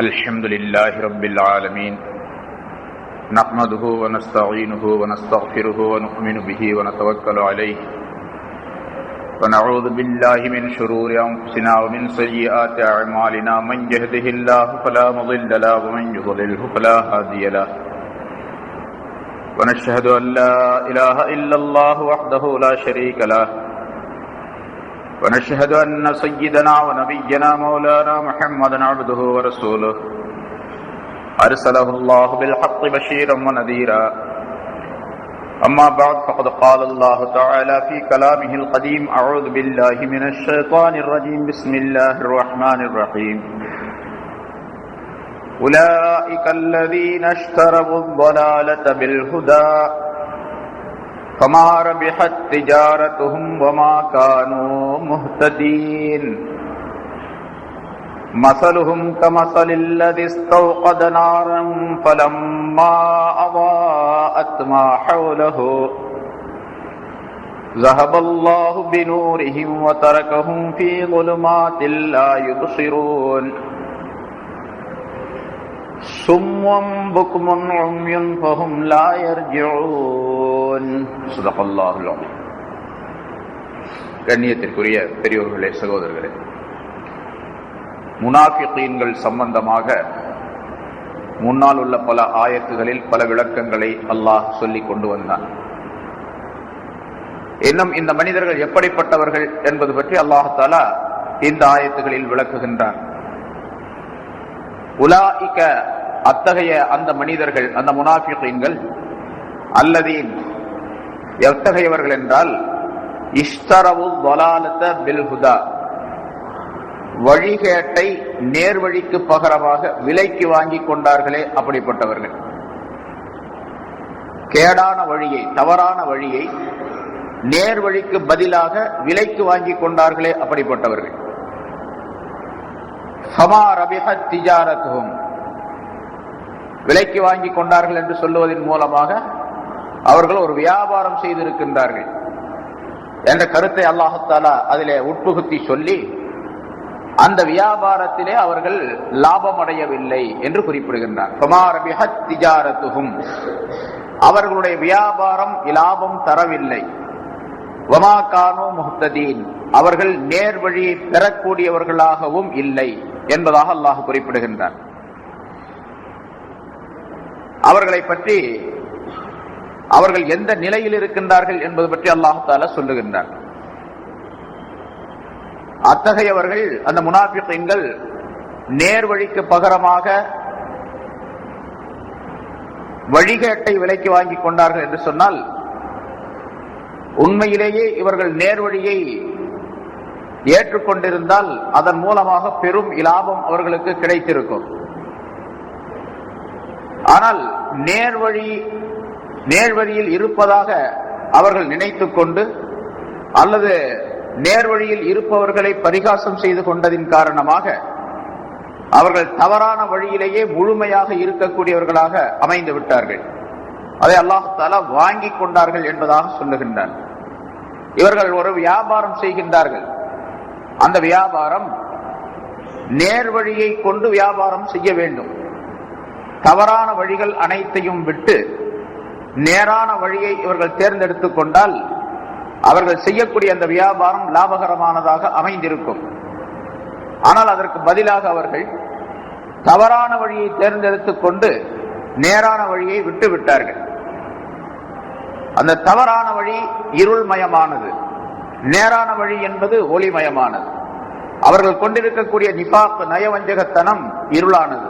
الحمد لله رب العالمين نحمده ونستعينه ونستغفره ونؤمن به ونتوكل عليه ونعوذ بالله من شرور أنفسنا ومن سيئات أعمالنا من يهده الله فلا مضل له ومن يضلله فلا هادي له ونشهد أن لا إله إلا الله وحده لا شريك له ونشهد أن سيدنا ونبينا مولانا محمدا عبده ورسوله أرسله الله بالحق بشيرا ونذيرا أما بعد فقد قال الله تعالى في كلامه القديم أعوذ بالله من الشيطان الرجيم بسم الله الرحمن الرحيم أولئك الذين اشتروا الضلالة بالهدى فما ربحت تجارتهم وما كانوا مهتدين مثلهم كمثل الذي استوقد نارا فلما أضاءت ما حوله ذهب الله بنورهم وتركهم في ظلمات لا يبصرون صم بكم عمي فهم لا يرجعون صدق الله العظيم. கண்ணியத்திற்குரிய பெரியோர்களே, சகோதரர்களே, முனாஃபிகீன்கள் சம்பந்தமாக முன்னால் உள்ள பல ஆயத்துகளில் பல விளக்கங்களை அல்லாஹ் சொல்லிக் கொண்டு வந்தான். இன்னும் இந்த மனிதர்கள் எப்படிப்பட்டவர்கள் என்பது பற்றி அல்லாஹ் தஆலா இந்த ஆயத்துகளில் விளக்குகின்றான். உலாயிக, அத்தகைய அந்த மனிதர்கள், அந்த முனாஃபிகீன்கள், அல்லதீன், எத்தகையவர்கள் என்றால் இஷ்தரவு ضلالة بالهدى, வழிகேட்டை நேர்வழிக்கு பகரமாக விலைக்கு வாங்கி கொண்டார்களே அப்படிப்பட்டவர்கள். கேடான வழியை, தவறான வழியை நேர்வழிக்கு பதிலாக விலைக்கு வாங்கி கொண்டார்களே அப்படிப்பட்டவர்கள். ஃபமா ரபிஹத் திஜாரத்துஹும், விலைக்கு வாங்கி கொண்டார்கள் என்று சொல்லுவதன் மூலமாக அவர்கள் ஒரு வியாபாரம் செய்திருக்கின்றார்கள் என்ற கருத்தை அல்லாஹ் தஆலா அதிலே உட்புகுத்தி சொல்லி அந்த வியாபாரத்திலே அவர்கள் லாபம் அடையவில்லை என்று குறிப்பிடுகின்றார். ஃபமா ரபிஹத் திஜாரத்துஹும், அவர்களுடைய வியாபாரம் லாபம் தரவில்லை. வமா கானூ முஹ்ததீன், அவர்கள் நேர்வழியை பெறக்கூடியவர்களாகவும் இல்லை என்பதாக அல்லாஹ் குறிப்பிடுகின்றார். அவர்களை பற்றி, அவர்கள் எந்த நிலையில் இருக்கின்றார்கள் என்பது பற்றி அல்லாஹ் தஆலா சொல்லுகின்றார். அத்தகையவர்கள், அந்த முனாஃபிகீன்கள், நேர்வழிக்கு பகரமாக வழிகேட்டை விலைக்கு வாங்கி கொண்டார்கள் என்று சொன்னால், உண்மையிலேயே இவர்கள் நேர்வழியை ஏற்றுக்கொண்டிருந்தால் அதன் மூலமாக பெரும் இலாபம் அவர்களுக்கு கிடைத்திருக்கும். ஆனால் நேர்வழியில் இருப்பதாக அவர்கள் நினைத்துக் கொண்டு அல்லது நேர்வழியில் இருப்பவர்களை பரிகாசம் செய்து கொண்டதின் காரணமாக அவர்கள் தவறான வழியிலேயே முழுமையாக இருக்கக்கூடியவர்களாக அமைந்து விட்டார்கள். அதை அல்லாஹ் தஆலா வாங்கி கொண்டார்கள் என்பதாக சொல்லுகின்றார். இவர்கள் ஒரு வியாபாரம் செய்கின்றார்கள். அந்த வியாபாரம் நேர்வழியை கொண்டு வியாபாரம் செய்ய வேண்டும். தவறான வழிகள் அனைத்தையும் விட்டு நேரான வழியை இவர்கள் தேர்ந்தெடுத்துக் கொண்டால் அவர்கள் செய்யக்கூடிய அந்த வியாபாரம் லாபகரமானதாக அமைந்திருக்கும். ஆனால் அதற்கு பதிலாக அவர்கள் தவறான வழியை தேர்ந்தெடுத்துக் கொண்டு நேரான வழியை விட்டு விட்டார்கள். அந்த தவறான வழி இருள்மயமானது, நேரான வழி என்பது ஒளிமயமானது. அவர்கள் கொண்டிருக்கக்கூடிய நிஃபாக், நயவஞ்சகத்தனம் இருளானது.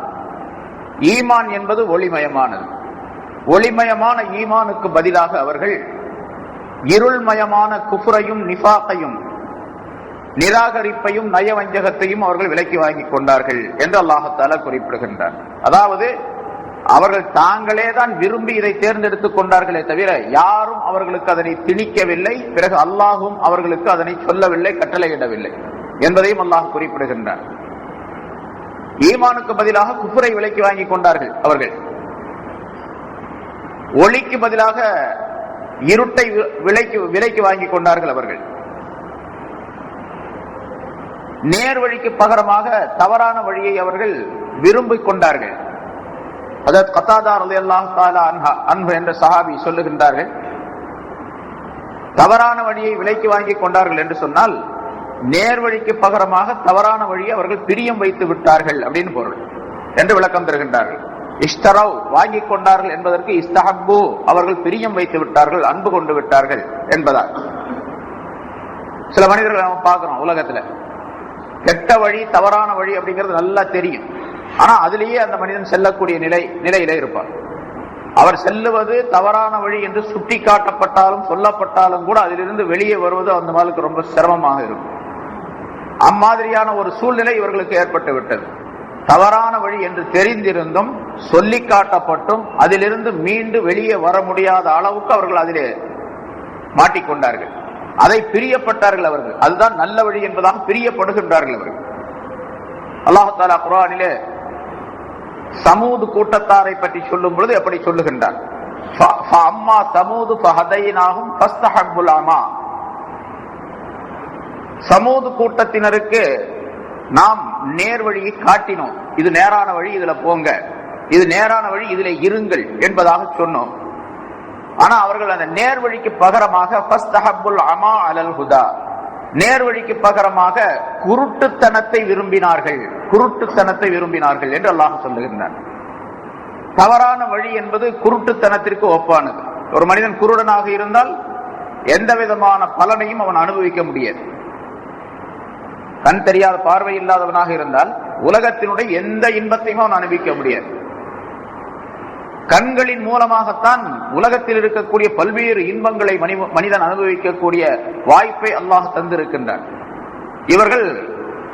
ஈமான் என்பது ஒளிமயமானது. ஒளிமயமான ஈமானுக்கு பதிலாக அவர்கள் இருள்மயமான குஃப்ரையும் நிஃபாக்கையும் நிராகரிப்பையும் நயவஞ்சகத்தையும் அவர்கள் விலைக்கு வாங்கி கொண்டார்கள் என்று அல்லாஹ் தஆலா குறிப்பிடுகின்றார். அதாவது அவர்கள் தாங்களே தான் விரும்பி இதை தேர்ந்தெடுத்துக் கொண்டார்களே தவிர யாரும் அவர்களுக்கு அதனை திணிக்கவில்லை. பிறகு அல்லாஹும் அவர்களுக்கு அதனை சொல்லவில்லை, கட்டளையிடவில்லை என்பதையும் அல்லாஹ் குறிப்பிடுகின்றார். ஈமானுக்கு பதிலாக குஃப்ரை விலைக்கு வாங்கி கொண்டார்கள் அவர்கள். ஒளிக்கு பதிலாக இருட்டை விலைக்கு வாங்கி கொண்டார்கள் அவர்கள். நேர் வழிக்கு பகரமாக தவறான வழியை அவர்கள் விரும்பிக் கொண்டார்கள். அதாவது கத்தாதா ரலியல்லாஹு தஆலா அன்ஹு என்ற சஹாபி சொல்லுகின்றார்கள், தவறான வழியை விலைக்கு வாங்கி கொண்டார்கள் என்று சொன்னால் நேர் வழிக்கு பகரமாக தவறான வழியை அவர்கள் பிரியம் வைத்து விட்டார்கள் அப்படின்னு பொருள் என்று விளக்கம் தருகின்றார்கள். இஷ்தரவ் வாங்கி கொண்டார்கள் என்பதற்கு இஸ்தஹப்பு அவர்கள் பிரியம் வைத்து விட்டார்கள், அன்பு கொண்டு விட்டார்கள் என்பதால். சில மனிதர்கள் நம்ம பார்க்கிறோம் உலகத்துல, கெட்ட வழி தவறான வழி அப்படிங்கிறது நல்லா தெரியும், ஆனா அதிலேயே அந்த மனிதன் செல்லக்கூடிய நிலையில இருப்பார். அவர் செல்லுவது தவறான வழி என்று சுட்டி காட்டப்பட்டாலும் சொல்லப்பட்டாலும் கூட அதிலிருந்து வெளியே வருவது அந்த மாதிரிக்கு ரொம்ப சிரமமாக இருக்கும். அம்மாதிரியான ஒரு சூழ்நிலை இவர்களுக்கு ஏற்பட்டு விட்டது. தவறான வழி என்று தெரிந்திருந்தும் சொல்லி காட்டப்பட்டும் அதிலிருந்து மீண்டு வெளியே வர முடியாத அளவுக்கு அவர்கள் அதிலே மாட்டிக்கொண்டார்கள். அதை பிரியப்பட்டார்கள் அவர்கள். அதுதான் நல்ல வழி என்பதாக பிரியப்படுகின்றார்கள் அவர்கள். அல்லாஹ் தஆலா குர்ஆனிலே சமூது கூட்டத்தாரை பற்றி சொல்லும் பொழுது எப்படி சொல்லுகின்றார்? ஃபஅம்மா சமூது ஃபஹதைனாஹும் ஃபஸ்தஹப்புல் அமா. சமூது கூட்டத்தினருக்கு நாம் நேர் வழியை காட்டினோம், இது நேரான வழி, இதுல போங்க, இது நேரான வழி, இதுல இருங்கள் என்பதாக சொன்னோம். ஆனா அவர்கள் அந்த நேர் வழிக்கு பகரமாக ஃபஸ்தஹப்புல் அமா அலல் ஹுதா, நேர் வழிக்கு பகரமாக குருட்டுத்தனத்தை விரும்பினார்கள், குருட்டுத்தனத்தை விரும்பினார்கள் என்று அல்லாஹ் சொல்லுகின்றார். தவறான வழி என்பது குருட்டுத்தனத்திற்கு ஒப்பானது. ஒரு மனிதன் குருடனாக இருந்தால் எந்த விதமான பலனையும் அவன் அனுபவிக்க முடியாது. கண் தெரியாத பார்வை இல்லாதவனாக இருந்தால் உலகத்தினுடைய எந்த இன்பத்தையும் அவன் அனுபவிக்க முடியாது. கண்களின் மூலமாகத்தான் உலகத்தில் இருக்கக்கூடிய பல்வேறு இன்பங்களை மனிதன் அனுபவிக்கக்கூடிய வாய்ப்பை அல்லாஹ் தந்திருக்கின்றான். இவர்கள்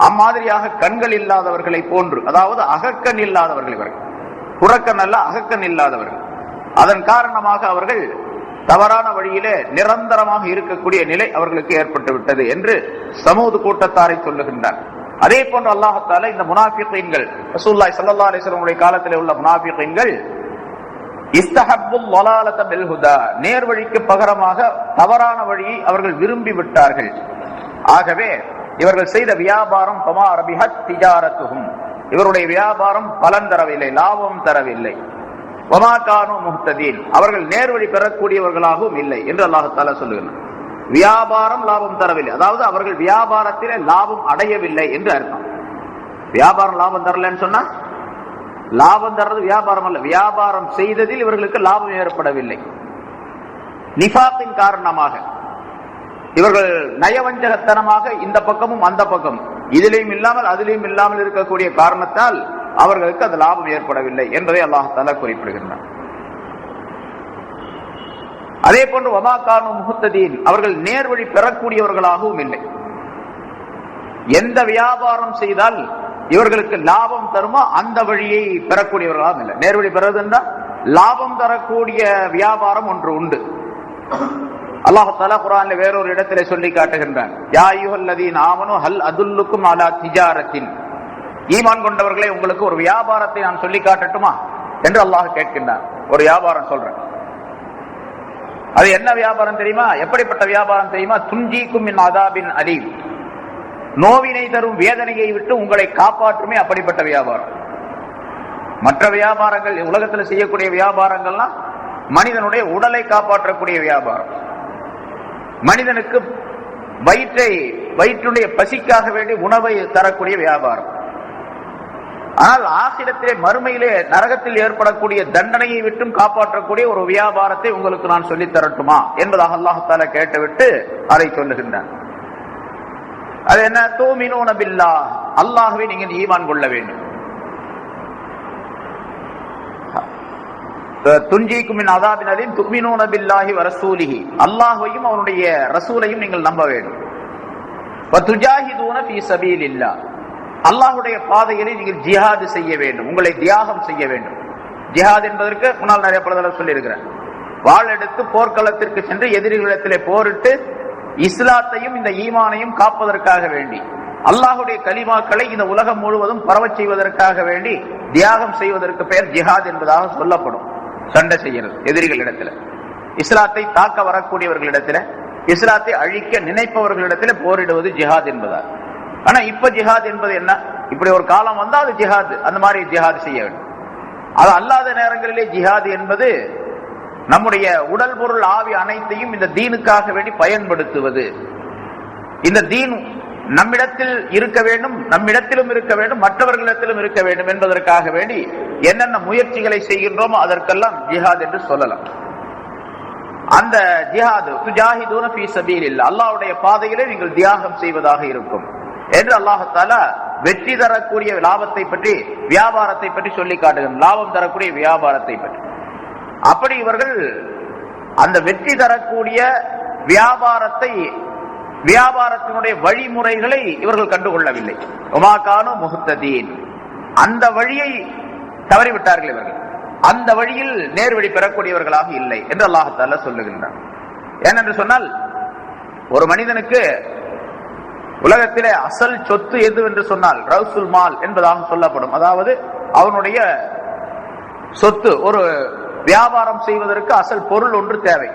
அம்மாதிரியாக கண்கள் இல்லாதவர்களை போன்று, அதாவது அகக்கண் இல்லாதவர்கள், இவர்கள் புறக்கண் அல்ல அகக்கண் இல்லாதவர்கள். அதன் காரணமாக அவர்கள் தவறான வழியிலே நிரந்தரமாக இருக்கக்கூடிய நிலை அவர்களுக்கு ஏற்பட்டு விட்டது என்று சமூது கூட்டத்தாரை சொல்லுகின்றார். அதே போன்று அல்லாஹ் தஆலா இந்த முனாஃபிகீன்கள், ரசூலுல்லாஹி ஸல்லல்லாஹு அலைஹி வஸல்லம் உடைய காலத்திலே உள்ள முனாஃபிகீன்கள் இஸ்தஹப்புல் ضلالة بالهدى, நேர் வழிக்கு பகரமாக தவறான வழியை அவர்கள் விரும்பி விட்டார்கள். ஆகவே இவர்கள் செய்த வியாபாரம் ஃபமா ரபிஹத் திஜாரத்துஹும், இவருடைய வியாபாரம் பலன் தரவில்லை, லாபம் தரவில்லை. வமா கானூ முஹ்ததீன், அவர்கள் நேர்வழி பெறக்கூடியவர்களாகவும் இல்லை என்று அல்லாஹ் தஆலா சொல்லுகிறார். வியாபாரம் லாபம் தரவில்லை, அதாவது அவர்கள் வியாபாரத்திலே லாபம் அடையவில்லை என்று அர்த்தம். வியாபாரம் லாபம் தரலன்னு சொன்னா லாபம் தர்றது வியாபாரம் அல்ல, வியாபாரம் செய்ததில் இவர்களுக்கு லாபம் ஏற்படவில்லை. நிஃபாக்கின் காரணமாக இவர்கள் நயவஞ்சகத்தனமாக இந்த பக்கமும் அந்த பக்கமும் இதிலையும் இல்லாமல் அதிலையும் இல்லாமல் இருக்கக்கூடிய காரணத்தால் அவர்களுக்கு அது லாபம் ஏற்படவில்லை என்பதை அல்லாஹ் தஆலா குறிப்பிடுகின்றார். அதே போன்று வமா கானூ முஹ்ததீன், அவர்கள் நேர்வழி பெறக்கூடியவர்களாகவும் இல்லை. எந்த வியாபாரம் செய்தால் இவர்களுக்கு லாபம் தருமோ அந்த வழியை பெறக்கூடியவர்களாகவும் இல்லை. நேர்வழி பெறுவதுன்னா லாபம் தரக்கூடிய வியாபாரம் ஒன்று உண்டு. அல்லாஹ் தஆலா குர்ஆனில் வேறொரு இடத்திலே சொல்லி காட்டுகின்றான், யா அய்யுஹல்லதீன ஆமனூ ஹல் அதுல்லுக்கும் அலா திஜாரத்தின், ஈமான் கொண்டவர்களே உங்களுக்கு ஒரு வியாபாரத்தை நான் சொல்லி காட்டட்டுமா என்று அல்லாஹ் கேட்கின்றான். ஒரு வியாபாரம் சொல்றேன், அது என்ன வியாபாரம் தெரியுமா? எப்படிப்பட்ட வியாபாரம் தெரியுமா? துன்ஜீக்கும் மின் அதாபின் அலீம், நோவினை தரும் வேதனையை விட்டு உங்களை காப்பாற்றுமே அப்படிப்பட்ட வியாபாரம். மற்ற வியாபாரங்கள் உலகத்தில் செய்யக்கூடிய வியாபாரங்கள்லாம் மனிதனுடைய உடலை காப்பாற்றக்கூடிய வியாபாரம், மனிதனுக்கு வயிற்றுடைய பசிக்காக வேண்டி உணவை தரக்கூடிய வியாபாரம். ஆனால் ஆகிரத்திலே மறுமையிலே நரகத்தில் ஏற்படக்கூடிய தண்டனையை விட்டும் காப்பாற்றக்கூடிய ஒரு வியாபாரத்தை உங்களுக்கு நான் சொல்லித் தரட்டுமா என்பதாக அல்லாஹ் தஆலா கேட்டுவிட்டு அதை சொல்லுகின்றான். அது என்ன? தூமினூன பில்லாஹ், அல்லாஹ்வை நீங்கள் ஈமான் கொள்ள வேண்டும். துன்ஜீக்கும் மின் அதாபின் அலீம் துமினூன பில்லாஹி வ ரசூலிஹி, அல்லாஹ்வையும் அவனுடைய ரசூலையும் நீங்கள் நம்ப வேண்டும். வ துஜாஹிதூன ஃபீ ஸபீலில்லாஹ், அல்லாஹ்வுடைய பாதையிலே நீங்கள் ஜிஹாத் செய்ய வேண்டும், உங்களை தியாகம் செய்ய வேண்டும். ஜிஹாத் என்பதற்கு முன்னால் நிறைய பலதடவை சொல்லி இருக்கிறேன். வாள் எடுத்து போர்க்களத்திற்கு சென்று எதிரிகளிடத்திலே போரிட்டு இஸ்லாத்தையும் இந்த ஈமானையும் காப்பதற்காக வேண்டி, அல்லாஹ்வுடைய கலிமாக்களை இந்த உலகம் முழுவதும் பரவச் செய்வதற்காக வேண்டி தியாகம் செய்வதற்கு பெயர் ஜிஹாத் என்பதாக சொல்லப்படும். சண்டை செய்கிறது எதிரிகளிடத்துல, இஸ்லாத்தை தாக்க வரக்கூடியவர்களிடத்துல, இஸ்லாத்தை அழிக்க நினைப்பவர்களிடத்துல போரிடுவது ஜிஹாத் என்பதால். ஆனா இப்ப ஜிஹாத் என்பது என்ன? இப்படி ஒரு காலம் வந்தா அது ஜிஹாத், அந்த மாதிரி ஜிஹாத் செய்ய வேண்டும். அது அல்லாத நேரங்களிலே ஜிஹாத் என்பது நம்முடைய உடல் பொருள் ஆவி அனைத்தையும் இந்த தீனுக்காக வேண்டி பயன்படுத்துவது. இந்த தீன் நம்மிடத்தில் இருக்க வேண்டும், நம்மிடத்திலும் இருக்க வேண்டும், மற்றவர்களிடத்திலும் இருக்க வேண்டும் என்பதற்காக வேண்டி என்னென்ன முயற்சிகளை செய்கின்றோமோ அதற்கெல்லாம் ஜிஹாத் என்று சொல்லலாம். அந்த ஜிஹாத் துஜாஹிதூன ஃபீ ஸபீலில்லாஹ், அல்லாஹ்வுடைய பாதையிலே நீங்கள் தியாகம் செய்வதாக இருக்கும் என்று அல்லாஹ் தஆலா வெற்றி தரக்கூடிய லாபத்தை பற்றி, வியாபாரத்தை பற்றி சொல்லி காட்டுகிறார். லாபம் தரக்கூடிய வியாபாரத்தை பற்றி. அப்படி இவர்கள் அந்த வெற்றி தரக்கூடிய வியாபாரத்தினுடைய வழிமுறைகளை இவர்கள் கண்டுகொள்ளவில்லை. உமாகானு முஹ்ததீன், அந்த வழியை தவறிவிட்டார்கள் இவர்கள். அந்த வழியில் நேர்வழி பெறக்கூடியவர்களாக இல்லை என்று அல்லாஹ் தஆலா சொல்லுகின்றார். ஏனென்று சொன்னால், ஒரு மனிதனுக்கு உலகத்திலே அசல் சொத்து எது என்று சொன்னால் ரவுசுல் மால் என்பதாக சொல்லப்படும். அதாவது அவனுடைய சொத்து, ஒரு வியாபாரம் செய்வதற்கு அசல் பொருள் ஒன்று தேவை.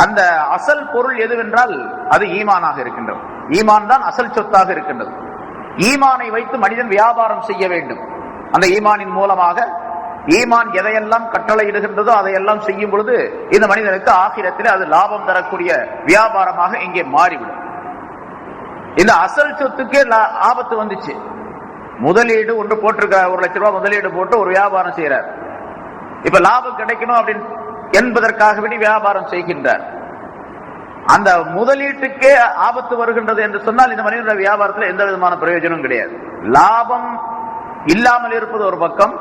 அந்த அசல் பொருள் எதுவென்றால் அது ஈமானாக இருக்கின்றது. ஈமான் தான் அசல் சொத்தாக இருக்கின்றது. ஈமானை வைத்து மனிதன் வியாபாரம் செய்ய வேண்டும். அந்த ஈமானின் மூலமாக ஈமான் எதையெல்லாம் கட்டளையிடுகின்றதோ அதையெல்லாம் செய்யும் பொழுது இந்த மனிதனுக்கு ஆகிரத்திலே அது லாபம் தரக்கூடிய வியாபாரமாக இங்கே மாறிவிடும். இந்த அசல் சொத்துக்கே ஆபத்து வந்துச்சு. முதலீடு ஒன்று போட்டிருக்க, 1 லட்சம் ரூபாய் முதலீடு போட்டு ஒரு வியாபாரம் செய்யறார். இப்ப லாபம் கிடைக்கணும் அப்படின்னு என்பதற்காக வேண்டி வியாபாரம் செய்கின்றார். அந்த முதலீட்டுக்கே ஆபத்து வருகின்றது என்று சொன்னால் இந்த மனிதனுடைய வியாபாரத்தில் எந்த விதமான பிரயோஜனம் கிடையாது. லாபம் இல்லாமல் இருப்பது ஒரு பக்கம்,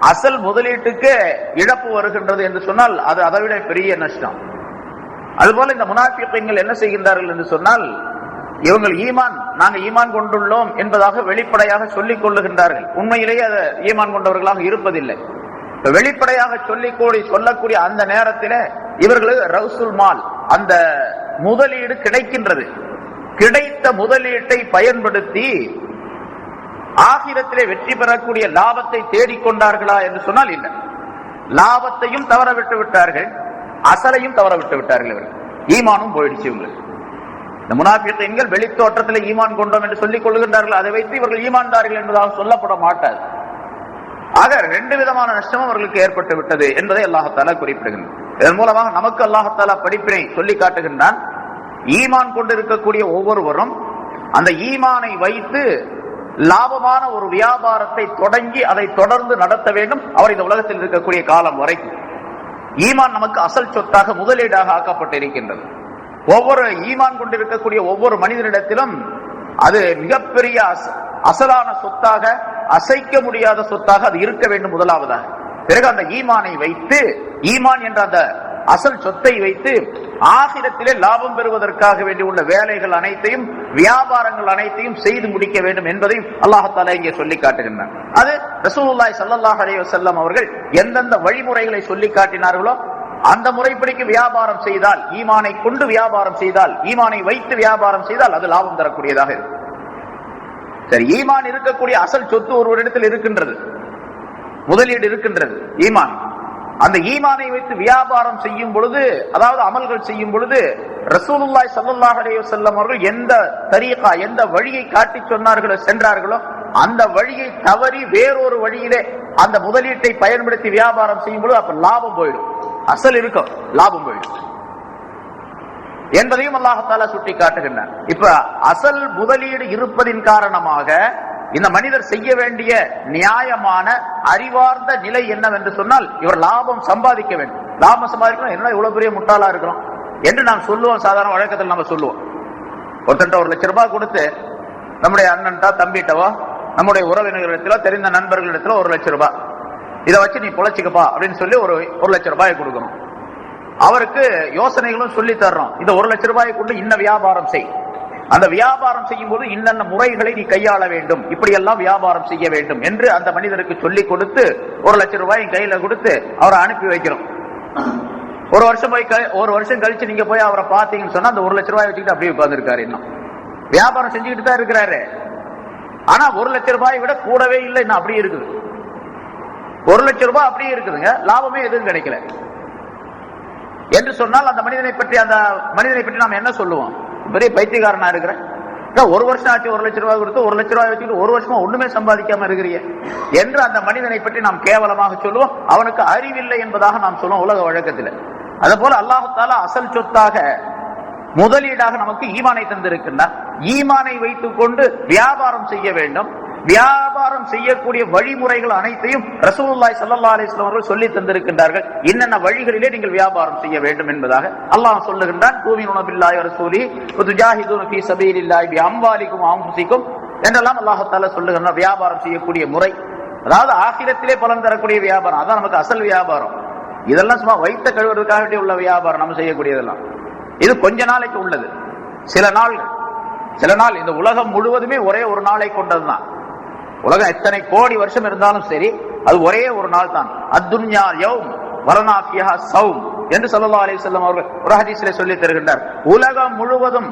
அசல் முதலீட்டுக்கு இழப்பு வருகின்றது என்று சொன்னால் அது அதைவிட பெரிய நஷ்டம். அதுபோல இந்த முனாஃபிகீன்கள் என்ன செய்கின்றார்கள் என்று சொன்னால், இவங்கள் நாங்க ஈமான் கொண்டுள்ளோம் என்பதாக வெளிப்படையாக சொல்லிக் கொள்ளுகின்றார்கள். உண்மையிலேயே அது ஈமான் கொண்டவர்களாக இருப்பதில்லை. வெளிப்படையாக சொல்லக்கூடிய அந்த நேரத்தில் இவர்களுக்கு ரவுசுல் மால், அந்த முதலீடு கிடைக்கின்றது. கிடைத்த முதலீட்டை பயன்படுத்தி ஆகிரத்திலே வெற்றி பெறக்கூடிய லாபத்தை தேடிக்கொண்டார்களா என்று சொன்னால் இல்லை. லாபத்தையும் தவற விட்டு விட்டார்கள், அசலையும் தவற விட்டு விட்டார்கள். இவர்கள் ஈமானும் போயிடுச்சு. இவங்களுக்கு இந்த முனாஃபிகீன்கள் வெளித்தோற்றத்தில் ஈமான் கொண்டோம் என்று சொல்லிக் கொள்கின்றார்கள். அதை வைத்து இவர்கள் ஈமான்தார்கள் என்பதாக சொல்லப்பட மாட்டார். ஆக 2 விதமான நஷ்டமும் அவர்களுக்கு ஏற்பட்டு விட்டது என்பதை அல்லாஹ் தஆலா குறிப்பிடுகின்றார். இதன் மூலமாக நமக்கு அல்லாஹ் தஆலா படிப்பினை சொல்லி காட்டுகின்றான். ஈமான் கொண்டிருக்கக்கூடிய ஒவ்வொருவரும் அந்த ஈமானை வைத்து லாபமான ஒரு வியாபாரத்தை தொடங்கி அதை தொடர்ந்து நடத்த வேண்டும். அவர் இந்த உலகத்தில் இருக்கக்கூடிய காலம் வரைக்கும் ஈமான் நமக்கு அசல் சொத்தாக, முதலீடாக ஆக்கப்பட்டிருக்கின்றது. ஒவ்வொரு ஈமான் கொண்டிருக்கக்கூடிய ஒவ்வொரு மனிதனிடத்திலும் அது மிகப்பெரிய அசலான சொத்தாக, அசைக்க முடியாத சொத்தாக அது இருக்க வேண்டும் முதலாவதாக. பிறகு அந்த ஈமானை வைத்து, ஈமான் என்ற அந்த அசல் சொத்தை வைத்து ஆகிரத்திலே லாபம் பெறுவதற்காக வேண்டி உள்ள வேலைகள் அனைத்தையும், வியாபாரங்கள் அனைத்தையும் செய்து முடிக்க வேண்டும் என்பதையும் அல்லாஹ் தஆலா இங்கே சொல்லி காட்டுகின்றார். அது ரசூலுல்லாஹி ஸல்லல்லாஹு அலைஹி வஸல்லம் அவர்கள் எந்தெந்த வழிமுறைகளை சொல்லி காட்டினார்களோ அந்த முறைப்படிக்கு வியாபாரம் செய்தால், ஈமானை கொண்டு வியாபாரம் செய்தால், ஈமானை வைத்து வியாபாரம் செய்தால் அது லாபம் தரக்கூடியதாக இருக்கும். சரி, ஈமான் இருக்கக்கூடிய அசல் சொத்து ஒருவரிடத்தில் இருக்கின்றது, முதலீடு இருக்கின்றது, ஈமான். அந்த ஈமானை வைத்து வியாபாரம் செய்யும் பொழுது, அதாவது அமல்கள் செய்யும் பொழுது, ரசூலுல்லாஹி ஸல்லல்லாஹு அலைஹி வஸல்லம் அவர்கள் எந்த தரீகா, எந்த வழியை காட்டி சொன்னார்களோ, சென்றார்களோ அந்த வழியை தவறி வேறொரு வழியிலே அந்த முதலீட்டை பயன்படுத்தி வியாபாரம் செய்யும் பொழுது அப்ப லாபம் போயிடும். அசல் இருக்கும், லாபம் போயிடும் என்பதையும் அல்லாஹ் தஆலா சுட்டி காட்டுகின்றார். இப்ப அசல் முதலீடு இருப்பதின் காரணமாக இந்த மனிதர் செய்ய வேண்டிய நியாயமான அறிவார்ந்த நிலை என்னவென்று சொன்னால், இவர் லாபம் சம்பாதிக்க வேண்டும். லாபம் சம்பாதிக்கணும், என்ன இவ்வளவு பெரிய முட்டாளா இருக்கிறோம் என்று நாம் சொல்லுவோம். சாதாரண வழக்கத்தில் நம்ம சொல்லுவோம். ஒருத்தன் 1 லட்சம் ரூபாய் கொடுத்து நம்முடைய அண்ணன்டா, தம்பிட்டவோ, நம்முடைய உறவினர்களிடத்திலோ, தெரிந்த நண்பர்களிடத்திலோ 1 லட்சம் ரூபாய், இதை வச்சு நீ பொழைச்சிக்கப்பா அப்படின்னு சொல்லி ஒரு 1 லட்சம் ரூபாயை கொடுக்கணும். அவருக்கு யோசனைகளும் சொல்லி தர்றோம். இந்த 1 லட்சம் ரூபாயை கொண்டு இன்ன வியாபாரம் செய், அந்த வியாபாரம் செய்யும் போது இன்னென்ன முறைகளை நீ கையாள வேண்டும், இப்படியெல்லாம் வியாபாரம் செய்ய வேண்டும் என்று அந்த மனிதருக்கு சொல்லிக் கொடுத்து 1 லட்சம் ரூபாய் கையில கொடுத்து அவரை அனுப்பி வைக்கிறோம். ஒரு வருஷம் கழிச்சு நீங்க போய் அவரை பார்த்தீங்கன்னு சொன்னா அந்த 1 லட்சம் ரூபாய் வச்சுக்கிட்டு அப்படியே உட்கார்ந்து இருக்காரு. இன்னும் வியாபாரம் செஞ்சுக்கிட்டு தான் இருக்கிறாரு. ஆனா 1 லட்சம் ரூபாயை விட கூடவே இல்லை, இன்னும் அப்படியே இருக்குது. 1 லட்சம் ரூபாய் அப்படியே இருக்குதுங்க, லாபமே எதுவும் கிடைக்கல என்று சொன்னால் அந்த மனிதனை பற்றி நாம் என்ன சொல்லுவோம்? பெரிய பைத்தியக்காரனா இருக்கிற, ஒரு வருஷம் ஆச்சு 1 லட்சம் ரூபாய் கொடுத்து 1 லட்சம் ரூபாய் வச்சுட்டு 1 வருஷமா ஒண்ணுமே சம்பாதிக்காம இருக்கிறீங்க என்று அந்த மனிதனை பற்றி நாம் கேவலமாக சொல்லுவோம். அவனுக்கு அறிவில்லை என்பதாக நாம் சொல்லுவோம் உலக வழக்கத்தில். அதே போல அல்லாஹ் தஆலா அசல் சொத்தாக முதலீடாக நமக்கு ஈமானை தந்திருக்கின்றார். ஈமானை வைத்துக் கொண்டு வியாபாரம் செய்ய வேண்டும். வியாபாரம் செய்யக்கூடிய வழிமுறைகள் அனைத்தையும் ரசூலுல்லாஹி ஸல்லல்லாஹு அலைஹி வஸல்லம் அவர்கள் சொல்லி தந்திருக்கின்றார்கள். என்னென்ன வழிகளிலே நீங்கள் வியாபாரம் செய்ய வேண்டும் என்பதாக அல்லாஹ் சொல்லுகின்றான். தூமினூன பில்லாஹி வ ரசூலிஹி வ துஜாஹிதூன ஃபீ ஸபீலில்லாஹி பி அம்வாலிக்கும் வ அன்ஃபுஸிக்கும் என்றெல்லாம் அல்லாஹ் தஆலா சொல்லுகின்றான். வியாபாரம் செய்யக்கூடிய முறை, அதாவது ஆகிரத்திலே பலன் தரக்கூடிய வியாபாரம், அதான் நமக்கு அசல் வியாபாரம். இதெல்லாம் சும்மா வைத்த கழுவுறதுக்காக வேண்டிய உள்ள வியாபாரம் நம்ம செய்யக்கூடியதெல்லாம். இது கொஞ்ச நாளைக்கு உள்ளது, சில நாள். இந்த உலகம் முழுவதுமே ஒரே ஒரு நாளை கொண்டதுதான். உலகம் எத்தனை கோடி வருஷம் இருந்தாலும் சரி, அது ஒரே ஒரு நாள் தான். அத்துன்யா யௌம் வலனா ஃபிஹா ஸௌம் என்று ஸல்லல்லாஹு அலைஹி வஸல்லம் அவர்கள் ஒரு ஹதீஸிலே சொல்லி தருகின்றார். உலகம் முழுவதும்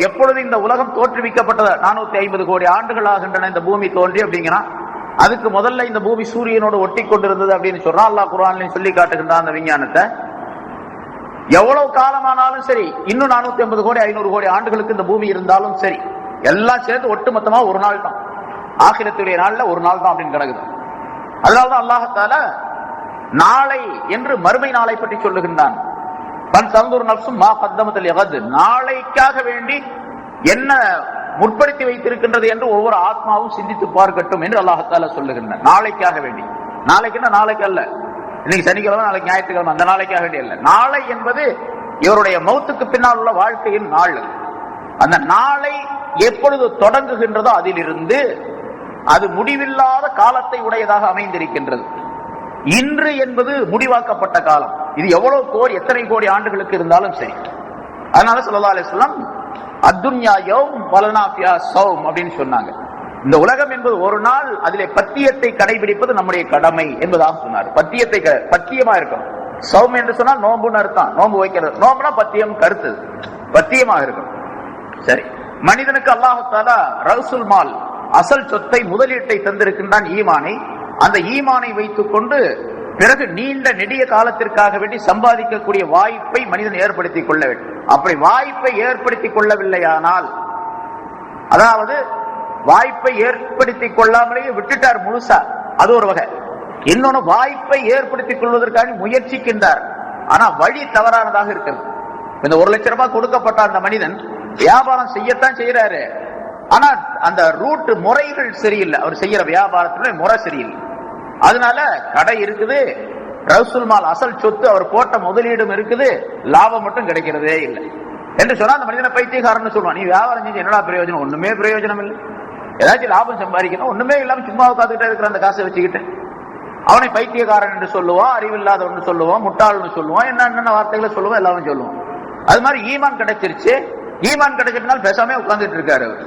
எப்பொழுது இந்த உலகம் தோற்றுவிக்கப்பட்டது 450 கோடி ஆண்டுகள் ஆகின்றன இந்த பூமி தோன்றி அப்படிங்கிறான். அதுக்கு முதல்ல இந்த பூமி சூரியனோடு ஒட்டி கொண்டிருந்தது அப்படின்னு சொல்றான். அல்லாஹ் குர்ஆனில் சொல்லி காட்டுகின்றான் அந்த விஞ்ஞானத்தை. எவ்வளவு காலமானாலும் சரி, இன்னும் 450 கோடி 500 கோடி ஆண்டுகளுக்கு இந்த பூமி இருந்தாலும் சரி, எல்லாம் சேர்ந்து ஒட்டுமொத்தமா ஒரு நாள் தான். ஆகிரத்துடைய நாள்ல ஒரு நாள் தான் அப்படின்னு கிடக்குது. அதனால்தான் அல்லாஹ் தஆலா நாளை என்று மறுமை நாளை பற்றி சொல்லுகின்றான். பன் தன்துர் நஃப்ஸும் மா கத்தமத் லிகத், நாளைக்காக வேண்டி என்ன முற்படுத்தி வைத்திருக்கின்றது என்று ஒவ்வொரு ஆத்மாவும் சிந்தித்து பார்க்கட்டும் என்று அல்லாஹ் தஆலா சொல்லுகின்றான். நாளைக்காக வேண்டி, நாளைக்குன்னா நாளைக்கு அல்ல, இன்னைக்கு சனிக்கிழமை நாளைக்கு ஞாயிற்றுக்கிழமை, அந்த நாளைக்காக வேண்டிய அல்ல. நாளை என்பது இவருடைய மௌத்துக்கு பின்னால் உள்ள வாழ்க்கையின் நாள். அந்த நாளை எப்பொழுது தொடங்குகின்றதோ அதிலிருந்து அது முடிவில்லாத காலத்தை உடையதாக அமைந்திருக்கின்றது. இன்று என்பது முடிவாக்கப்பட்ட காலம். இது எத்தனை கோடி ஆண்டுகளுக்கு இருந்தாலும் சரி. அதனால ஸல்லல்லாஹு அலைஹி வஸல்லம் அத்துன்யா யௌம் வலனா ஃபிஹா ஸௌம் அப்படின்னு சொன்னாங்க. இந்த உலகம் என்பது ஒரு நாள், அதிலே பத்தியத்தை கடைபிடிப்பது நம்முடைய கடமை என்பதாக சொன்னார். பத்தியமா இருக்கும். சௌம் என்று சொன்னால் நோம்புன்னு அர்த்தம். நோம்பு வைக்கிறது, நோம்புனா பத்தியம், கருத்து பத்தியமாக இருக்கும். சரி, மனிதனுக்கு அல்லாஹ் தஆலா ரஸுல் மால் அசல் சொத்தை முதலீட்டை தந்திருக்கின்றான், ஈமானை. அந்த ஈமானை வைத்துக் கொண்டு பிறகு நீண்ட நெடிய காலத்திற்காக வேண்டி சம்பாதிக்கக்கூடிய வாய்ப்பை மனிதன் ஏற்படுத்திக் கொள்ள வேண்டும். அப்படி வாய்ப்பை ஏற்படுத்திக் கொள்ளவில்லையானால், அதாவது வாய்ப்பை ஏற்படுத்திக் கொள்ளாமலேயே விட்டுட்டார் முழுசா, அது ஒரு வகை. இன்னொன்னு, வாய்ப்பை ஏற்படுத்திக் கொள்வதற்காக முயற்சிக்கின்றார், ஆனா வழி தவறானதாக இருக்கிறது. இந்த 1 லட்சம் ரூபாய் கொடுக்கப்பட்ட அந்த மனிதன் வியாபாரம் செய்யத்தான் செய்யறாரு, ஆனா அந்த ரூட் முறைகள் சரியில்லை. அவர் செய்யற வியாபாரத்துல முறை சரியில்லை. அதனால கடை இருக்குது, ரஸுல் மால் அசல் சொத்து, அவர் போட்ட முதலீடும் இருக்குது, லாபம் மட்டும் கிடைக்கிறதே இல்லை என்று சொன்னா அந்த மனிதனை பைத்தியக்காரன்னு சொல்லுவான். நீ வியாபாரம் செஞ்சு என்னடா பிரயோஜனம்? ஒண்ணுமே பிரயோஜனம் இல்லை. ஏதாச்சும் லாபம் சம்பாதிக்கணும், ஒண்ணுமே இல்லாம சும்மா உட்காந்துக்கிட்டே இருக்கிற அந்த காசை வச்சுக்கிட்டு அவனை பைத்தியக்காரன் என்று சொல்லுவான், அறிவில்லாதவன் சொல்லுவான், முட்டாள்னு சொல்லுவான், என்னென்ன வார்த்தைகளை சொல்லுவான், எல்லாரும் சொல்லுவான். அது மாதிரி ஈமான் கிடைச்சிருச்சு. ஈமான் கிடைச்சிட்டால் பேசாம உட்கார்ந்துட்டு இருக்காரு. அவர்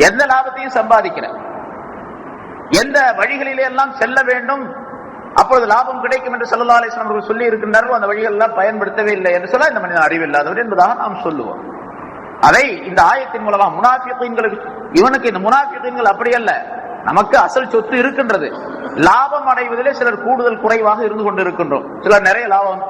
எந்த லாபத்தையும் சம்பாதிக்கிற, எந்த வழிகளிலே எல்லாம் செல்ல வேண்டும், அப்பொழுது லாபம் கிடைக்கும் என்று ஸல்லல்லாஹு அலைஹி வஸல்லம் அவர்கள் சொல்லி இருக்கின்றார்கள். அந்த வழிகள் எல்லாம் பயன்படுத்தவே இல்லை என்று சொல்ல இந்த மனிதன் அறிவில்லாதவர் என்பதாக நாம் சொல்லுவோம். அதை இந்த ஆயத்தின் மூலமா முனாஃபிகீன்களுக்கு, இவனுக்கு இந்த முனாஃபிகீன்கள் அப்படி அல்ல, நமக்கு அசல் சொத்து இருக்கின்றது, லாபம் அடைவதிலே சிலர் கூடுதல் குறைவாக இருந்து கொண்டிருக்கின்றோம். சிலர் நிறைய லாபம்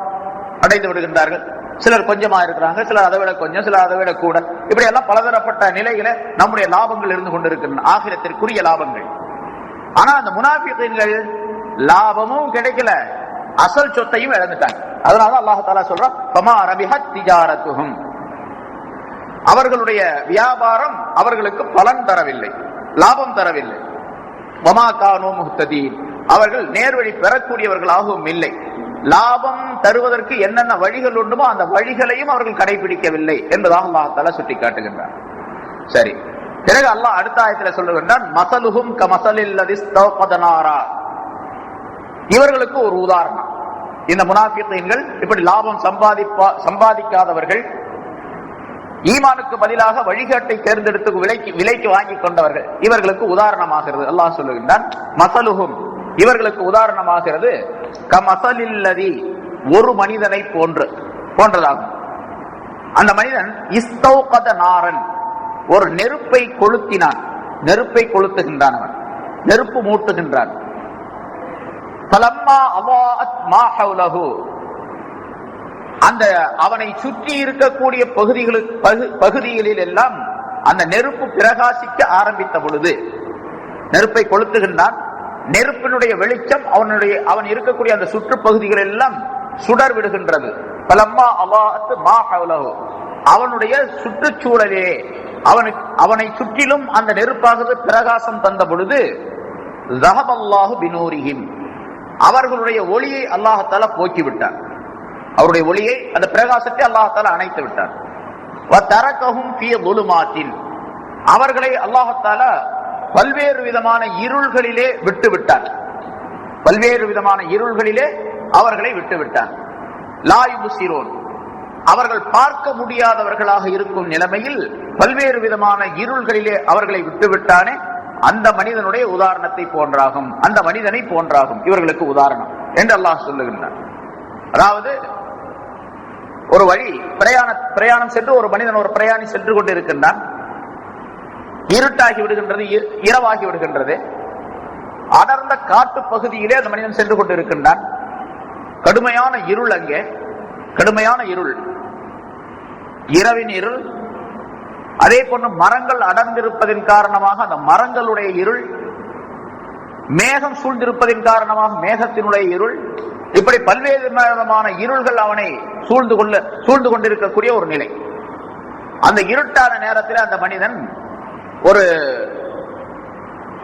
அடைந்து விடுகின்றார்கள், சிலர் கொஞ்சமா இருக்கிறாங்க, சிலர் அதை விட கொஞ்சம், சிலர் அதை விட கூட, இப்படி எல்லாம் பலதரப்பட்ட நிலையில நம்முடைய லாபங்கள் இருந்து கொண்டிருக்கின்றன, ஆகிரத்திற்குரிய லாபங்கள். ஆனா அந்த முனாஃபிகீன்கள் லாபமும் கிடைக்கல, அசல் சொத்தையும் இழந்துட்டாங்க. அதனால அல்லாஹ் தஆலா சொல்றான், ஃபமா ரபிஹத் திஜாரத்துஹும், அவர்களுடைய வியாபாரம் அவர்களுக்கு பலன் தரவில்லை, லாபம் தரவில்லை. வமா கானூ முஹ்ததீன், அவர்கள் நேர்வழி பெறக்கூடியவர்களாகவும் இல்லை. லாபம் தருவதற்கு என்னென்ன வழிகள் உண்டுமோ அந்த வழிகளையும் அவர்கள் கடைபிடிக்கவில்லை என்பதாக அல்லாஹ் தஆலா சுட்டி காட்டுகின்றார். சரி, பிறகு அல்லாஹ் அடுத்த ஆயத்தில் சொல்லுகின்றான், மஸலுஹும் கமஸலில் லதி இஸ்தௌகத நாரா, இவர்களுக்கு ஒரு உதாரணம். இந்த முனாஃபிகீன்கள் இப்படி லாபம் சம்பாதிக்காதவர்கள், ஈமானுக்கு பதிலாக வழிகாட்டை தேர்ந்தெடுத்து விலைக்கு வாங்கி கொண்டவர்கள், இவர்களுக்கு உதாரணமாகிறது. அல்லாஹ் சொல்லுகின்றான், மஸலுஹும், இவர்களுக்கு உதாரணமாகிறது கமஸலில்லதி, ஒரு மனிதனை போன்றதாகும். அந்த மனிதன் இஸ்தௌகத நாரன், ஒரு நெருப்பை கொளுத்தினான், நெருப்பை கொளுத்துகின்றான், அவன் நெருப்பு மூட்டுகின்றான். ஃபலம்மா அவாஅத் மா ஹவ்லஹு, அந்த அவனை சுற்றி இருக்கக்கூடிய பகுதிகளில் எல்லாம் அந்த நெருப்பு பிரகாசிக்க ஆரம்பித்த பொழுது, நெருப்பை கொளுத்துகின்றான், நெருப்பினுடைய வெளிச்சம் அவன் இருக்கக்கூடிய அந்த சுற்றுப்பகுதிகள் எல்லாம் சுடர் விடுகின்றது. அவனுடைய சுற்றுச்சூழலே அவனை சுற்றிலும் அந்த நெருப்பாக பிரகாசம் தந்த பொழுது, அவர்களுடைய ஒளியை அல்லாஹ் போக்கிவிட்டார். அவருடைய ஒளியை, அந்த பிரகாசத்தை அல்லாஹ் அணைத்து விட்டார். அவர்களை அல்லாஹ் பல்வேறு விதமான இருள்களிலே விட்டுவிட்டார். பல்வேறு விதமான இருள்களிலே அவர்களை விட்டுவிட்டார். லா யுப்சிரூன், அவர்கள் பார்க்க முடியாதவர்களாக இருக்கும் நிலைமையில் பல்வேறு விதமான இருள்களிலே அவர்களை விட்டுவிட்டானே, அந்த மனிதனுடைய உதாரணத்தை போன்றாகும், அந்த மனிதனை போன்றாகும் இவர்களுக்கு உதாரணம் என்று அல்லாஹ் சொல்லுகின்றார். அதாவது ஒரு வழி பிரயாணம் சென்று ஒரு மனிதன், ஒரு பிரயாணி சென்று கொண்டு இருக்கின்றான். இருட்டாகி விடுகின்றது, இரவாகி விடுகின்றது. அடர்ந்த காட்டு பகுதியிலே அந்த மனிதன் சென்று கொண்டு இருக்கின்றான். கடுமையான இருள், அங்கே கடுமையான இருள், இரவின் இருள். அதே போன்று மரங்கள் அடர்ந்திருப்பதன் காரணமாக அந்த மரங்களுடைய இருள், மேகம் சூழ்ந்திருப்பதன் காரணமாக மேகத்தினுடைய இருள், இப்படி பல்வேறு விதமான இருள்கள் அவனை சூழ்ந்து கொண்டிருக்கக்கூடிய ஒரு நிலை. அந்த இருட்டான நேரத்தில் அந்த மனிதன் ஒரு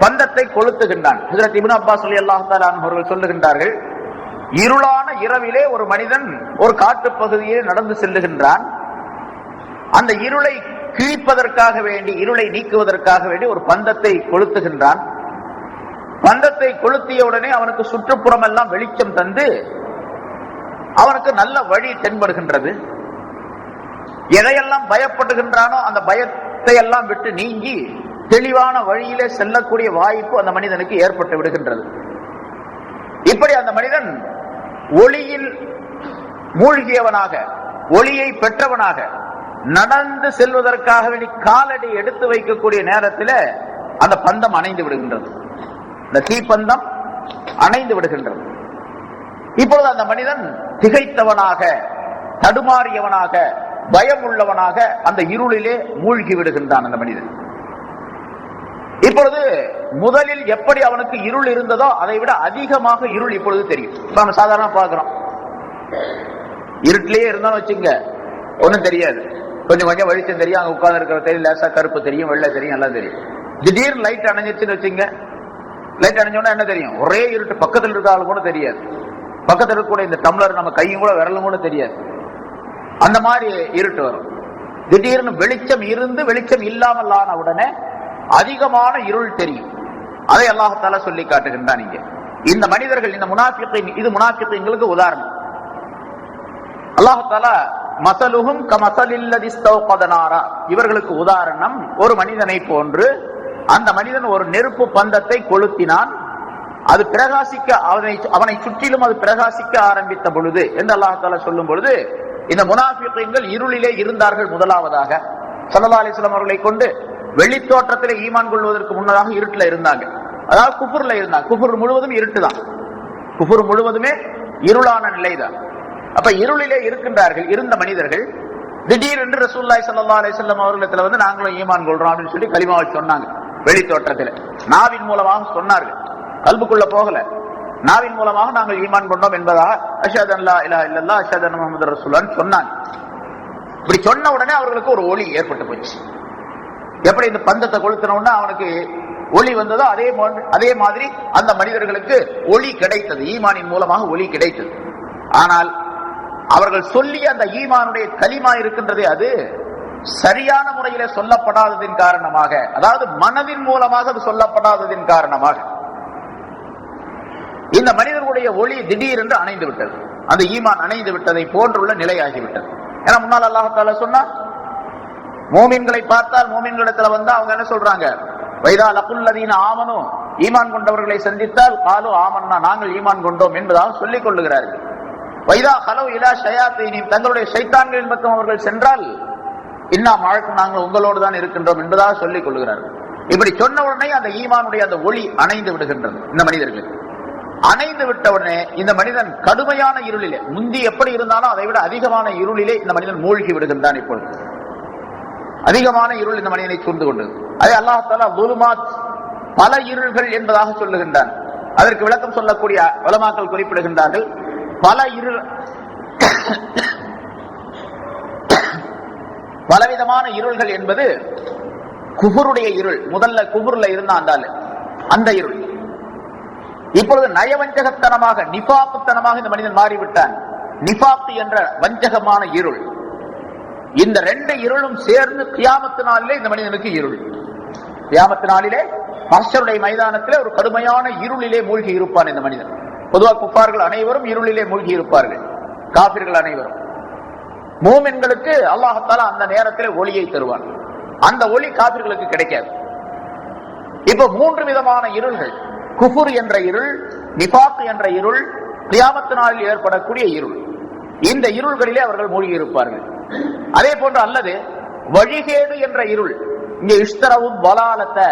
பந்தத்தை கொளுத்துகின்றான். ஹஜ்ரத் இப்னு அப்பாஸ் ரலியல்லாஹு தஆலா அவர்கள் சொல்லுகின்றார்கள், இருளான இரவிலே ஒரு மனிதன் ஒரு காட்டு பகுதியை நடந்து செல்லுகின்றான். அந்த இருளை கிழிப்பதற்காக வேண்டி, இருளை நீக்குவதற்காக வேண்டி ஒரு பந்தத்தை கொளுத்துகின்றான். பந்தத்தை கொளுத்திய உடனே அவனுக்கு சுற்றுப்புறம் எல்லாம் வெளிச்சம் தந்து அவனுக்கு நல்ல வழி தென்படுகின்றது. எதையெல்லாம் பயப்படுகின்றானோ அந்த பயத்தை எல்லாம் விட்டு நீங்கி தெளிவான வழியிலே செல்லக்கூடிய வாய்ப்பு அந்த மனிதனுக்கு ஏற்பட்டு விடுகின்றது. இப்படி அந்த மனிதன் ஒளியில் மூழ்கியவனாக, ஒளியை பெற்றவனாக நடந்து செல்வதற்காக வேண்டி காலடி எடுத்து வைக்கக்கூடிய நேரத்தில் அந்த பந்தம் அணைந்து விடுகின்றது. இந்த தீப்பந்தம் அணைந்து விடுகின்றது. இப்பொழுது அந்த மனிதன் திகைத்தவனாக, தடுமாறியவனாக, பயம் உள்ளவனாக அந்த இருளிலே மூழ்கி விடுகின்றான் அந்த மனிதன். இப்பொழுது முதலில் எப்படி அவனுக்கு இருள் இருந்ததோ அதை விட அதிகமாக இருள் இப்பொழுது தெரியும். நம்ம சாதாரண பார்க்கிறோம், இருட்டிலேயே இருந்தாலும் வச்சுங்க ஒன்னும் தெரியாது, கொஞ்சம் கொஞ்சம் வெளிச்சம் தெரியும், அங்க உட்கார்ந்து இருக்கிற தெரியும், லேசா கருப்பு தெரியும், வெள்ளை தெரியும், எல்லாம் தெரியும். திடீர்னு லைட் அணைஞ்சிருச்சுன்னு வச்சுங்க, லைட் அணைஞ்சோன்னா என்ன தெரியும்? ஒரே இருட்டு, பக்கத்தில் இருக்காலும் கூட தெரியாது, பக்கத்தில் இருக்கக்கூடிய இந்த டம்ளர் நம்ம கையும் கூட விரலும் கூட தெரியாது, அந்த மாதிரி இருட்டு வரும். திடீர்னு வெளிச்சம் இருந்து வெளிச்சம் இல்லாமல் ஆன உடனே அதிகமான இருள் தெரியும். அதை அல்லாஹ் தஆலா சொல்லி காட்டுகின்றான் இங்கே. இந்த மனிதர்கள், இந்த முனாஃபிகீன், இது முனாஃபிகீன்களுக்கு உதாரணம். அல்லாஹ் தஆலா மஸலுஹும் கமஸலில் லதி இஸ்தௌகத நாரா, இவர்களுக்கு உதாரணம் ஒரு மனிதனை போன்று, அந்த மனிதன் ஒரு நெருப்பு பந்தத்தை கொளுத்தினான், அது பிரகாசிக்க, அவனை சுற்றிலும் அது பிரகாசிக்க ஆரம்பித்த பொழுது என்று அல்லாஹ் தஆலா சொல்லும் பொழுது, இந்த முனாஃபிகீன்கள் இருளிலே இருந்தார்கள். முதலாவதாக ஸல்லல்லாஹு அலைஹி வஸல்லம் அவர்களை கொண்டு வெளித்தோற்றத்திலே ஈமான் கொள்வதற்கு முன்னதாக இருட்டில் இருந்தாங்க, அதாவது குஃப்ர்ல இருந்தாங்க. குஃப்ர் முழுவதும் இருட்டு தான், குஃப்ர் முழுவதுமே இருளான நிலைதான். அப்ப இருளிலே இருக்கின்றார்கள் இருந்த மனிதர்கள் திடீரென்று ரசூலுல்லாஹி ஸல்லல்லாஹு அலைஹி வஸல்லம் அவர்களிடத்துல வந்து நாங்களும் ஈமான் கொள்றோம் அப்படின்னு சொல்லி கலிமாவை சொன்னாங்க. வெளித்தோற்றத்தில் நாவின் மூலமாக சொன்னார்கள், கல்புக்குள்ள போகல, நாவின் மூலமாக நாங்கள் ஈமான் கொண்டோம் என்பதாக அஷ்ஹது அல்லா இலாஹ இல்லல்லாஹ் அஷ்ஹது அன்ன முஹம்மது ரசூலுல்லாஹ் சொன்னாங்க. இப்படி சொன்ன உடனே அவர்களுக்கு ஒரு ஒளி ஏற்பட்டு போச்சு. எப்படி இந்த பந்தத்தை கொளுத்தினோம்னா அவனுக்கு ஒளி வந்ததோ அதே மாதிரி அந்த மனிதர்களுக்கு ஒளி கிடைத்தது, ஈமானின் மூலமாக ஒளி கிடைத்தது. ஆனால் அவர்கள் சொல்லிய அந்த ஈமானுடைய கலிமா இருக்கின்றதே, அது சரியான முறையில சொல்லப்படாததின் காரணமாக, அதாவது மனதின் மூலமாக அது சொல்லப்படாததின் காரணமாக இந்த மனிதர்களுடைய ஒளி திடீரென்று அணைந்து விட்டது. அந்த ஈமான் அணைந்து விட்டதை போன்றுள்ள நிலையாகிவிட்டது. ஏன்னா முன்னால் அல்லாஹ் தஆலா சொன்னா, மூமின்களை பார்த்தால் மூமின்களிடத்துல வந்தா அவங்க என்ன சொல்றாங்க, வைதா லகுல்லதீன ஆமனு, ஈமான் கொண்டவர்களை சந்தித்தால் காலு ஆமன்னா, நாங்கள் ஈமான் கொண்டோம் என்பதாக சொல்லிக் கொள்ளுகிறார்கள். வைதா ஹலோ இலா ஷயாத்தீனிம், தங்களுடைய ஷைத்தான்களின் பக்கம் அவர்கள் சென்றால் இன்னா மாழ்க்கும், நாங்கள் உங்களோடு தான் இருக்கின்றோம் என்பதாக சொல்லிக் கொள்ளுகிறார்கள். இப்படி சொன்ன உடனே அந்த ஈமானுடைய அந்த ஒளி அணைந்து விடுகின்றது இந்த மனிதர்களுக்கு. அணைந்து விட்டவுடனே இந்த மனிதன் கடுமையான இருளிலே, முந்தி எப்படி இருந்தாலும் அதை விட அதிகமான இருளிலே இந்த மனிதன் மூழ்கி விடுகின்றான். இப்பொழுது அதிகமான இருள் இந்த மனிதனை சூழ்ந்து கொண்டது. அதே அல்லாஹ் தஆலா ظுலுமாத், பல இருள்கள் என்பதாக சொல்லுகின்றான். அதற்கு விளக்கம் சொல்லக்கூடிய உலமாக்கள் குறிப்பிடுகின்றார்கள், பல இருள், பலவிதமான இருள்கள் என்பது குஃபருடைய இருள். முதல்ல குஃபுர்ல இருந்தால் அந்த இருள் இப்பொழுது நயவஞ்சகத்தனமாக, நிஃபாக்குத்தனமாக இந்த மனிதன் மாறிவிட்டான். நிஃபாக்கு என்ற வஞ்சகமான இருள். இந்த ரெண்டு இருளும் சேர்ந்து கியாமத்து நாளிலே இந்த மனிதனுக்கு இருள். கியாமத்து நாளிலே மஹ்ஷருடைய மைதானத்திலே ஒரு கடுமையான இருளிலே மூழ்கி இருப்பான் இந்த மனிதன். பொதுவாக குஃபார்கள் அனைவரும் இருளிலே மூழ்கி இருப்பார்கள், காபிர்கள் அனைவரும். மூமின்களுக்கு அல்லாஹ் தஆலா அந்த நேரத்திலே ஒளியை தருவான். அந்த ஒளி காபிர்களுக்கு கிடைக்காது. இப்ப மூன்று விதமான இருள்கள், குஃபுர் என்ற இருள், நிஃபாக் என்ற இருள், கியாமத்து நாளில் ஏற்படக்கூடிய இருள். இந்த இருள்களிலே அவர்கள் மூழ்கி இருப்பார்கள். அதே போன்று அல்லது வழிகேடு என்ற இருள், இங்கே இஷ்தரவும் வலாலத்தை,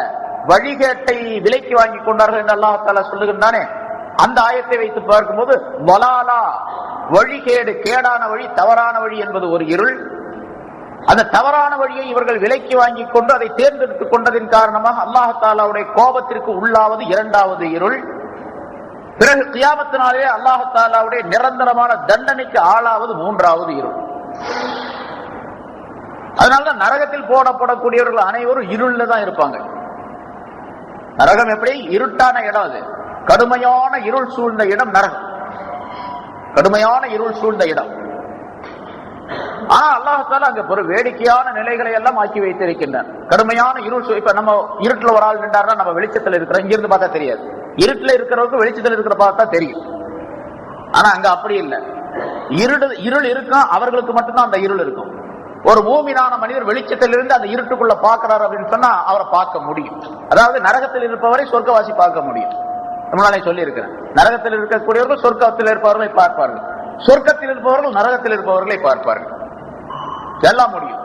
வழிகேட்டை விலைக்கு வாங்கி கொண்டார்கள் என்று அல்லாஹ் தஆலா சொல்லுகின்றானே, அந்த ஆயத்தை வைத்து பார்க்கும்போது வலாலா, வழிகேடு, கேடான வழி, தவறான வழி என்பது ஒரு இருள். அந்த தவறான வழியை இவர்கள் விலைக்கு வாங்கி கொண்டு அதை தேர்ந்தெடுத்துக் கொண்டதின் காரணமாக அல்லாஹ் தஆலாவுடைய கோபத்திற்கு உள்ளாவது இரண்டாவது இருள். பிறகு கியாமத்து நாளிலே அல்லாஹ் தஆலாவுடைய நிரந்தரமான தண்டனைக்கு ஆளாவது மூன்றாவது இருள். அதனால்தான் நரகத்தில் போடப்படக்கூடியவர்கள் அனைவரும் இருள்ல தான் இருப்பாங்க. நரகம் எப்படி இருட்டான இடம், அது கடுமையான இருள் சூழ்ந்த இடம் நரகம், கடுமையான இருள் சூழ்ந்த இடம். ஆனா அல்லாஹ் தஆலா அங்க ஒரு வேடிக்கையான நிலைகளை எல்லாம் ஆக்கி வைத்திருக்கின்றார். கடுமையான இருள். இப்ப நம்ம இருட்டுல ஒரு ஆள் நின்றாருன்னா நம்ம வெளிச்சத்துல இருக்கிறோம், இங்க இருந்து பார்த்தா தெரியாது. இருட்டுல இருக்கிறவருக்கு வெளிச்சத்துல இருக்கிற பார்த்தா தெரியும். ஆனா அங்க அப்படி இல்லை, இருள் இருக்கும், அவர்களுக்கு மட்டும்தான் அந்த இருள் இருக்கும். ஒரு மூமினான மனிதர் வெளிச்சத்திலிருந்து அந்த இருட்டுக்குள்ள பார்க்கிறார் அப்படின்னு சொன்னா அவரை பார்க்க முடியும். அதாவது நரகத்தில் இருப்பவரை சொர்க்கவாசி பார்க்க முடியும். நம்மளாலே சொல்லி இருக்கிறேன், நரகத்தில் இருக்கக்கூடியவர்கள் சொர்க்கத்தில் இருப்பவர்களை பார்ப்பார்கள், சொர்க்கத்தில் இருப்பவர்கள் நரகத்தில் இருப்பவர்களை பார்ப்பார்கள். எல்லாம் முடியும்.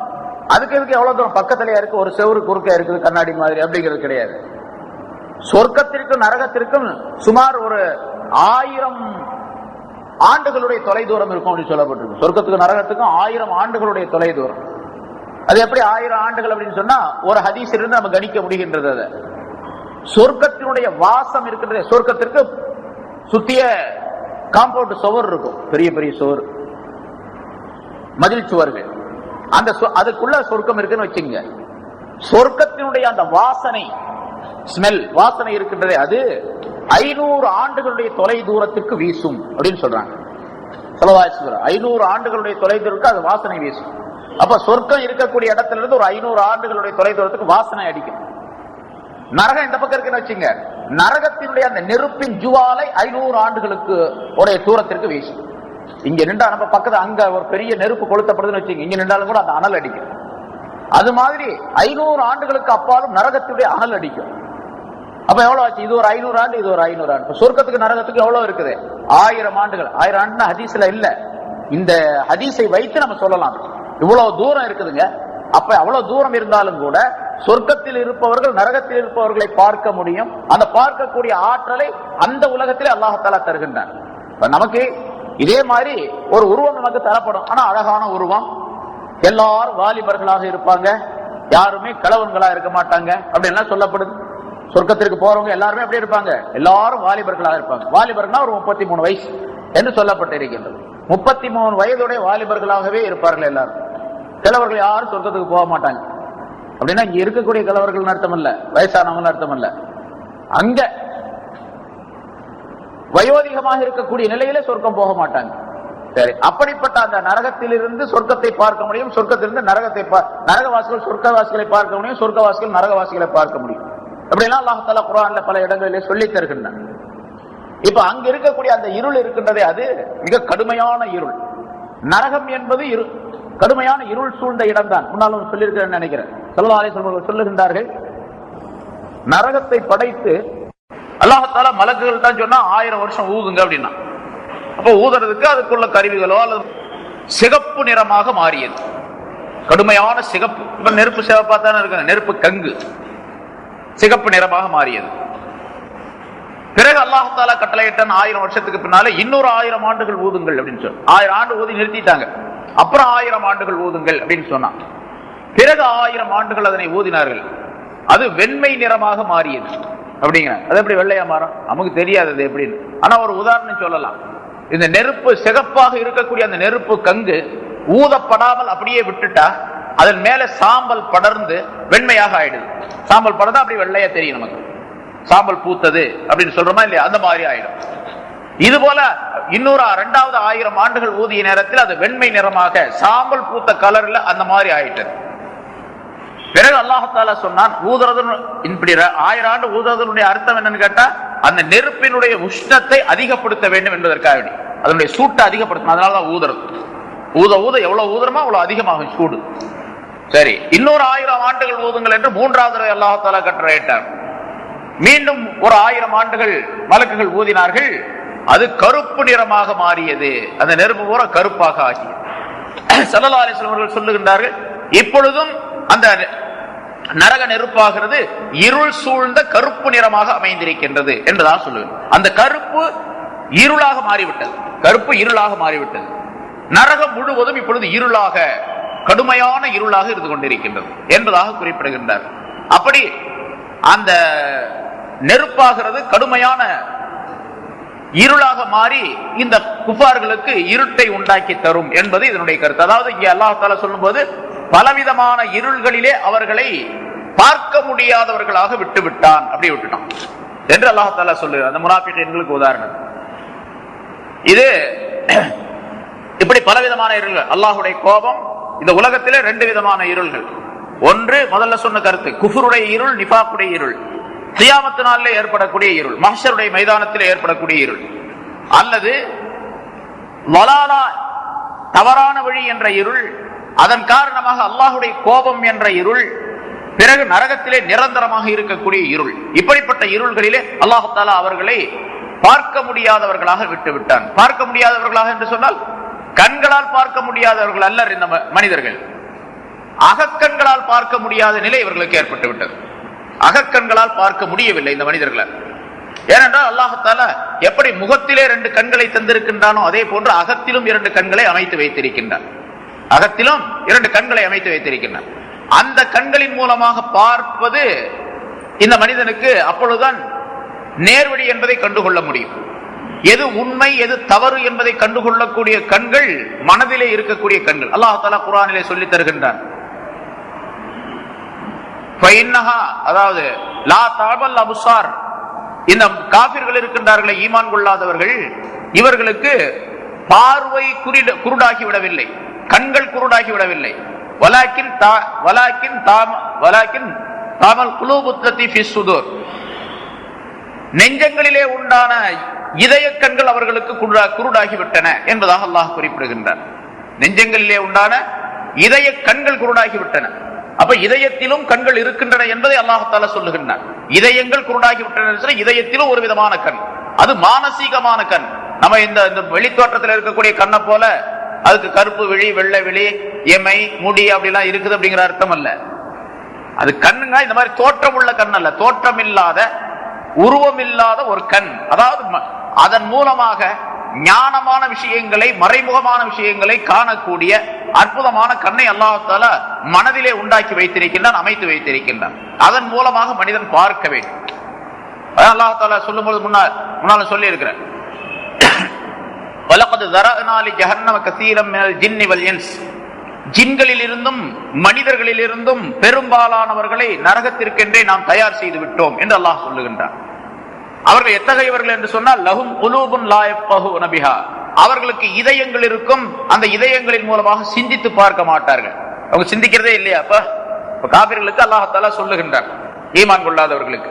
அதுக்கு எவ்வளவு தூரம் பக்கத்திலேயே இருக்கு, ஒரு செவரு குறுக்க இருக்குது கண்ணாடி மாதிரி, அப்படிங்கிறது கிடையாது. சொர்க்கத்திற்கும் நரகத்திற்கும் சுமார் ஒரு 1000 ஆண்டுகளுடைய தொலை தூரம் இருக்கும் அப்படின்னு சொல்லப்பட்டிருக்கு. சொர்க்கத்துக்கு நரகத்துக்கும் 1000 ஆண்டுகளுடைய தொலை தூரம். அது எப்படி 1000 ஆண்டுகள் அப்படின்னு சொன்னா ஒரு ஹதீஸ் இருந்து நம்ம கணிக்க முடிகின்றது. அதை சொர்க்கத்தினுடைய வாசம் இருக்கின்றது. சொர்க்கத்திற்கு சுத்திய காம்பவுண்ட் சுவர் இருக்கும், பெரிய பெரிய சுவர், மதில் சுவர்கள். அந்த அதுக்குள்ள சொர்க்கம் இருக்குன்னு வச்சுங்க. சொர்க்கத்தினுடைய அந்த வாசனை, ஸ்மெல், வாசனை இருக்கின்றதே, அது 500 ஆண்டுகளுடைய தொலை தூரத்திற்கு வீசும் அப்படின்னு சொல்றாங்க. 500 ஆண்டுகளுடைய தொலை தூரத்துக்கு அது வாசனை வீசும். அப்ப சொர்க்கம் இருக்கக்கூடிய இடத்துல இருந்து ஒரு 500 ஆண்டுகளுடைய தொலை தூரத்துக்கு வாசனை அடிக்கும். நரகம் இந்த பக்கம் இருக்குன்னு வச்சுங்க, நரகத்தினுடைய அந்த நெருப்பின் ஜுவாலை 500 ஆண்டுகளுக்கு உடைய தூரத்திற்கு வீசும். இங்க நின்றா நம்ம பக்கத்துல அங்க ஒரு பெரிய நெருப்பு கொளுத்தப்படுதுன்னு வச்சுங்க, இங்க நின்றாலும் கூட அந்த அனல் அடிக்கும். அது மாதிரி 500 ஆண்டுகளுக்கு அப்பாலும் நரகத்துடைய அனல் அடிக்கும். அப்ப எவ்வளவு ஆச்சு? இது ஒரு 500 ஆண்டு, இது ஒரு 500 ஆண்டு. சொர்க்கத்துக்கு நரகத்துக்கு எவ்வளவு இருக்குது? 1000 ஆண்டுகள். 1000 ஆண்டுனா ஹதீஸ்ல இல்ல, இந்த ஹதீஸை வைத்து நம்ம சொல்லலாம். இவ்வளவு தூரம் இருக்குதுங்க. அப்ப அவ்வளவு தூரம் இருந்தாலும் கூட சொர்க்கத்தில் இருப்பவர்கள் நரகத்தில் இருப்பவர்களை பார்க்க முடியும். அந்த பார்க்கக்கூடிய ஆற்றலை அந்த உலகத்திலே அல்லாஹ் தஆலா தருகின்றான். நமக்கு இதே மாதிரி ஒரு உருவம் நமக்கு தரப்படும். ஆனா அழகான உருவம், எல்லாரும் வாலிபர்களாக இருப்பாங்க, யாருமே கிழவன்களா இருக்க மாட்டாங்க அப்படின்லாம் சொல்லப்படுது. சொர்க்கத்திற்கு போறவங்க எல்லாருமே அப்படி இருப்பாங்க, எல்லாரும் வாலிபர்களாக இருப்பாங்க. வாலிபர்கள்னா ஒரு 33 வயசு என்று சொல்லப்பட்டிருக்கின்றது. 33 வயதுடைய வாலிபர்களாகவே இருப்பார்கள் எல்லாரும். கிழவர்கள் யாரும் சொர்க்கத்துக்கு போக மாட்டாங்க. அப்படின்னா இங்க இருக்கக்கூடிய கிழவர்கள் அர்த்தம் இல்ல, வயசானவங்க அர்த்தம் இல்ல. அங்க வயோதிகமாக இருக்கக்கூடிய நிலையில சொர்க்கம் போக மாட்டாங்க. சரி, அப்படிப்பட்ட அந்த நரகத்திலிருந்து சொர்க்கத்தை பார்க்க முடியும், சொர்க்கத்திலிருந்து நரகவாசிகள் சொர்க்கவாசிகளை பார்க்க முடியும், சொர்க்கவாசிகள் நரகவாசிகளை பார்க்க முடியும். அப்படின்னா அல்லாஹ் தஆலா குர்ஆன்ல பல இடங்களிலே சொல்லி தருகின்றான். இப்ப அங்க இருக்கக்கூடிய அந்த இருள் இருக்கின்றதே, அது மிக கடுமையான இருள். நரகம் என்பது கடுமையான இருள் சூழ்ந்த இடம் தான். முன்னாலும் சொல்லியிருக்கிறேன் நினைக்கிறேன். ஸல்லல்லாஹு அலைஹி வஸல்லம் சொல்லுகின்றார்கள், நரகத்தை படைத்து அல்லாஹ் தஆலா மலக்குகள் தான் சொன்னா 1000 வருஷம் ஊதுங்க அப்படின்னா, அப்ப ஊதுறதுக்கு அதுக்குள்ள கருவிகளோ அல்லது சிகப்பு நிறமாக மாறியது, கடுமையான சிகப்பு. இப்ப நெருப்பு சிவப்பா தானே இருக்கு, நெருப்பு கங்கு சிகப்பு நிறமாக மாறியது. பிறகு அல்லாஹ் தஆலா கட்டளையிட்டான் 1000 வருஷத்துக்கு பின்னால இன்னொரு 1000 ஆண்டுகள் ஊதுங்கள் அப்படின்னு சொல்லி 1000 ஆண்டு ஊதி நிறுத்திட்டாங்க. அப்புறம் 1000 ஆண்டுகள் ஊதுங்கள் அப்படின்னு சொன்னான். பிறகு 1000 ஆண்டுகள் அதனை ஊதினார்கள். அது வெண்மை நிறமாக மாறியது. அப்படிங்கிற அது எப்படி வெள்ளையா மாறும் நமக்கு தெரியாது அது எப்படின்னு. ஆனா ஒரு உதாரணம் சொல்லலாம். இந்த நெருப்பு சிகப்பாக இருக்கக்கூடிய அந்த நெருப்பு கங்கு ஊதப்படாமல் அப்படியே விட்டுட்டா அதன் மேல சாம்பல் படர்ந்து வெண்மையாக ஆயிடுது. சாம்பல் படர்ந்தா அப்படி வெள்ளையா தெரியும் நமக்கு. சாம்பல் பூத்தது அப்படின்னு சொல்றோமா இல்லையா, அந்த மாதிரி ஆயிடும். இது போல இன்னொரு 2000 ஆண்டுகள் ஊதிய நேரத்தில் அது வெண்மை நிறமாக சாம்பல் பூத்த கலர்ல அந்த மாதிரி ஆயிட்டது. பிறகு அல்லாஹ் தஆலா சொன்னான், ஊதுறது இப்படி 1000 ஆண்டு ஊதுறதுடைய அர்த்தம் என்னன்னு கேட்டா அந்த நெருப்பினுடைய உஷ்ணத்தை அதிகப்படுத்த வேண்டும் என்பதற்காக, அதனுடைய சூட்டை அதிகப்படுத்தணும். அதனாலதான் ஊதுறது. ஊத ஊத எவ்வளவு ஊதுறமோ அவ்வளவு அதிகமாகும் சூடு. சரி, இன்னொரு 1000 ஆண்டுகள் ஊதுங்கள் என்று 3வது அல்லாஹ் தஆலா கட்டளையிட்டார். மீண்டும் ஒரு 1000 ஆண்டுகள் மலக்குகள் ஊதினார்கள். அது கருப்பு நிறமாக மாறியது. அந்த நெருப்பு பூரா கருப்பாக ஆகியது. ஸல்லல்லாஹு அலைஹி வஸல்லம் அவர்கள் சொல்லுகின்றார்கள், இப்பொழுதும் அந்த நரக நெருப்பாகிறது இருள் சூழ்ந்த கருப்பு நிறமாக அமைந்திருக்கின்றது என்பதாக சொல்லுவேன். அந்த கருப்பு இருளாக மாறிவிட்டது. கருப்பு இருளாக மாறிவிட்டது. நரகம் முழுவதும் இப்பொழுது இருளாக, கடுமையான இருளாக இருந்து கொண்டிருக்கின்றது என்பதாக குறிப்பிடுகின்றார். அப்படி அந்த நெருப்பாகிறது கடுமையான இருளாக மாறி இந்த குஃபார்களுக்கு இருட்டை உண்டாக்கி தரும் என்பது இதனுடைய கருத்து. அதாவது இங்கே அல்லாஹ் தஆலா சொல்லும்போது பலவிதமான இருள்களிலே அவர்களை பார்க்க முடியாதவர்களாக விட்டு விட்டான், அப்படி விட்டுட்டான் என்று அல்லாஹ் தஆலா சொல்லுகிறார். அந்த முனாஃபிகீன்களுக்கு உதாரணம் இது. இப்படி பலவிதமான இருள்கள். அல்லாஹ்வுடைய கோபம் இந்த உலகத்திலே 2 விதமான இருள்கள். ஒன்று முதல்ல சொன்ன கருத்து, குஃபருடைய இருள், நிஃபாக்குடைய இருள். கியாமத் நாளிலே ஏற்படக்கூடிய இருள், மஹ்ஷருடைய மைதானத்திலே ஏற்படக்கூடிய இருள். அல்லது வலாலா, தவறான வழி என்ற இருள், அதன் காரணமாக அல்லாஹ்வுடைய கோபம் என்ற இருள், பிறகு நரகத்திலே நிரந்தரமாக இருக்கக்கூடிய இருள். இப்படிப்பட்ட இருள்களிலே அல்லாஹ் தஆலா அவர்களை பார்க்க முடியாதவர்களாக விட்டு விட்டான். பார்க்க முடியாதவர்களாக என்று சொன்னால் கண்களால் பார்க்க முடியாதவர்கள் அல்லர் இந்த மனிதர்கள். அகக்கண்களால் பார்க்க முடியாத நிலை இவர்களுக்கு ஏற்பட்டு விட்டது. அகக்கண்களால் பார்க்க முடியவில்லை இந்த மனிதர்களை. ஏனென்றால் அல்லாஹ் தஆலா எப்படி முகத்திலே 2 கண்களை தந்திருக்கின்றானோ அதே போன்று அகத்திலும் 2 கண்களை அமைத்து வைத்திருக்கின்றான். அகத்திலும் 2 கண்களை அமைத்து வைத்திருக்கின்றான். அந்த கண்களின் மூலமாக பார்ப்பது இந்த மனிதனுக்கு அப்பொழுதுதான் நேர்வழி என்பதை கண்டுகொள்ள முடியும். எது உண்மை எது தவறு என்பதை கண்டுகொள்ளக்கூடிய கண்கள் மனதிலே இருக்கக்கூடிய கண்கள். அல்லாஹ் தஆலா குர்ஆனிலே சொல்லி தருகின்றான், அதாவது லா தஅபல் அப்சார், இந்த காபிர்கள் இருக்கின்றார்களே, ஈமான் கொள்ளாதவர்கள், இவர்களுக்கு பார்வை குருடாகி விடவில்லை, கண்கள் குருடாகி விடவில்லை. வலாக்கின் தாமல் குலூபுத்ததி ஃபிஸ் சுதூர், நெஞ்சங்களிலே உண்டான இதய கண்கள் அவர்களுக்கு குருடாகிவிட்டன என்பதாக அல்லாஹ் குறிப்பிடுகின்றார். நெஞ்சங்களிலே உண்டான இதய கண்கள் குருடாகிவிட்டன. அப்ப இதயத்திலும் கண்கள் இருக்கின்றன என்பதை அல்லாஹ் தஆலா சொல்லுகின்றார். இதயங்கள் குருடாகிவிட்டன, இதயத்திலும் ஒரு விதமான கண், அது மானசீகமான கண். நம்ம இந்த வெளித்தோற்றத்தில் இருக்கக்கூடிய கண்ணை போல அதுக்கு கருப்பு விழி, வெள்ளை விழி, எமை, முடி அப்படிலாம் இருக்குது அப்படிங்கிற அர்த்தம் அல்ல. அது கண்ணுங்க இந்த மாதிரி தோற்றம் உள்ள கண் அல்ல, தோற்றம் இல்லாத, உருவம் இல்லாத ஒரு கண். அதாவது அதன் மூலமாக ஞானமான விஷயங்களை, மறைமுகமான விஷயங்களை காணக்கூடிய அற்புதமான கண்ணை அல்லாஹ் தஆலா மனதிலே உண்டாக்கி வைத்திருக்கின்றான், அமைத்து வைத்திருக்கின்றான். அதன் மூலமாக மனிதன் பார்க்க வேண்டும். அல்லாஹ் தஆலா சொல்லும்போது முன்னால சொல்லி இருக்கிறேன், வலகத் ஸரஅனா லி ஜஹன்னம கஸீரம் மினல் ஜின்னி வல் இன்ஸ், ஜின்களில் இருந்தும் மனிதர்களில் இருந்தும் பெரும்பாலானவர்களை நரகத்திற்கென்றே நாம் தயார் செய்து விட்டோம் என்று அல்லாஹ் சொல்லுகின்றான். அவர்கள் எத்தகையவர்கள் என்று சொன்னால், லஹும் குலூபுன் லா யஃப்கஹூன பிஹா, அவர்களுக்கு இதயங்கள் இருக்கும், அந்த இதயங்களின் மூலமாக சிந்தித்து பார்க்க மாட்டார்கள். அவங்க சிந்திக்கிறதே இல்லையா? அப்ப காபிர்களுக்கு அல்லாஹ் தஆலா சொல்லுகின்றார், ஈமான் கொள்ளாதவர்களுக்கு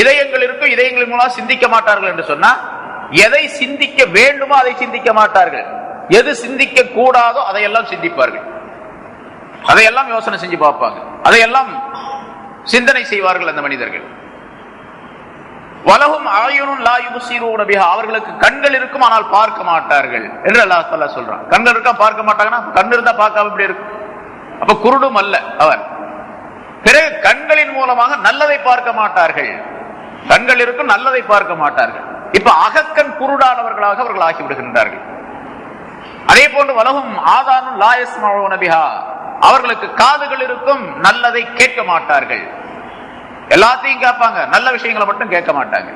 இதயங்கள் இருக்கும், இதயங்களின் மூலமாக சிந்திக்க மாட்டார்கள் என்று சொன்னா, எதை சிந்திக்க வேண்டுமோ அதை சிந்திக்க மாட்டார்கள், எது சிந்திக்க கூடாதோ அதையெல்லாம் சிந்திப்பார்கள், அதையெல்லாம் யோசனை செஞ்சு பார்ப்பாங்க, அதையெல்லாம் சிந்தனை செய்வார்கள் அந்த மனிதர்கள். வலஹும் ஆயுனுன் லா யுப்சிரூன பிஹா, அவர்களுக்கு கண்கள் இருக்கும் ஆனால் பார்க்க மாட்டார்கள் என்று அல்லாஹ் தஆலா சொல்றான். கண்கள் இருக்கா பார்க்க மாட்டாங்கன்னா, கண் இருந்தா பார்க்காம இப்படி இருக்கும், அப்ப குருடும் அல்ல அவர். பிறகு கண்களின் மூலமாக நல்லதை பார்க்க மாட்டார்கள், கண்கள் இருக்கும், நல்லதை பார்க்க மாட்டார்கள். இப்ப அகக்கண் குருடானவர்களாக அவர்கள் ஆகிவிடுகின்றார்கள். அதே போன்று வலகும் ஆதானும் லா யஸ்மஊன பிஹா, அவர்களுக்கு காதுகள் இருக்கும், நல்லதை கேட்க மாட்டார்கள். எல்லாத்தையும் கேட்பாங்க, நல்ல விஷயங்களை மட்டும் கேட்க மாட்டாங்க.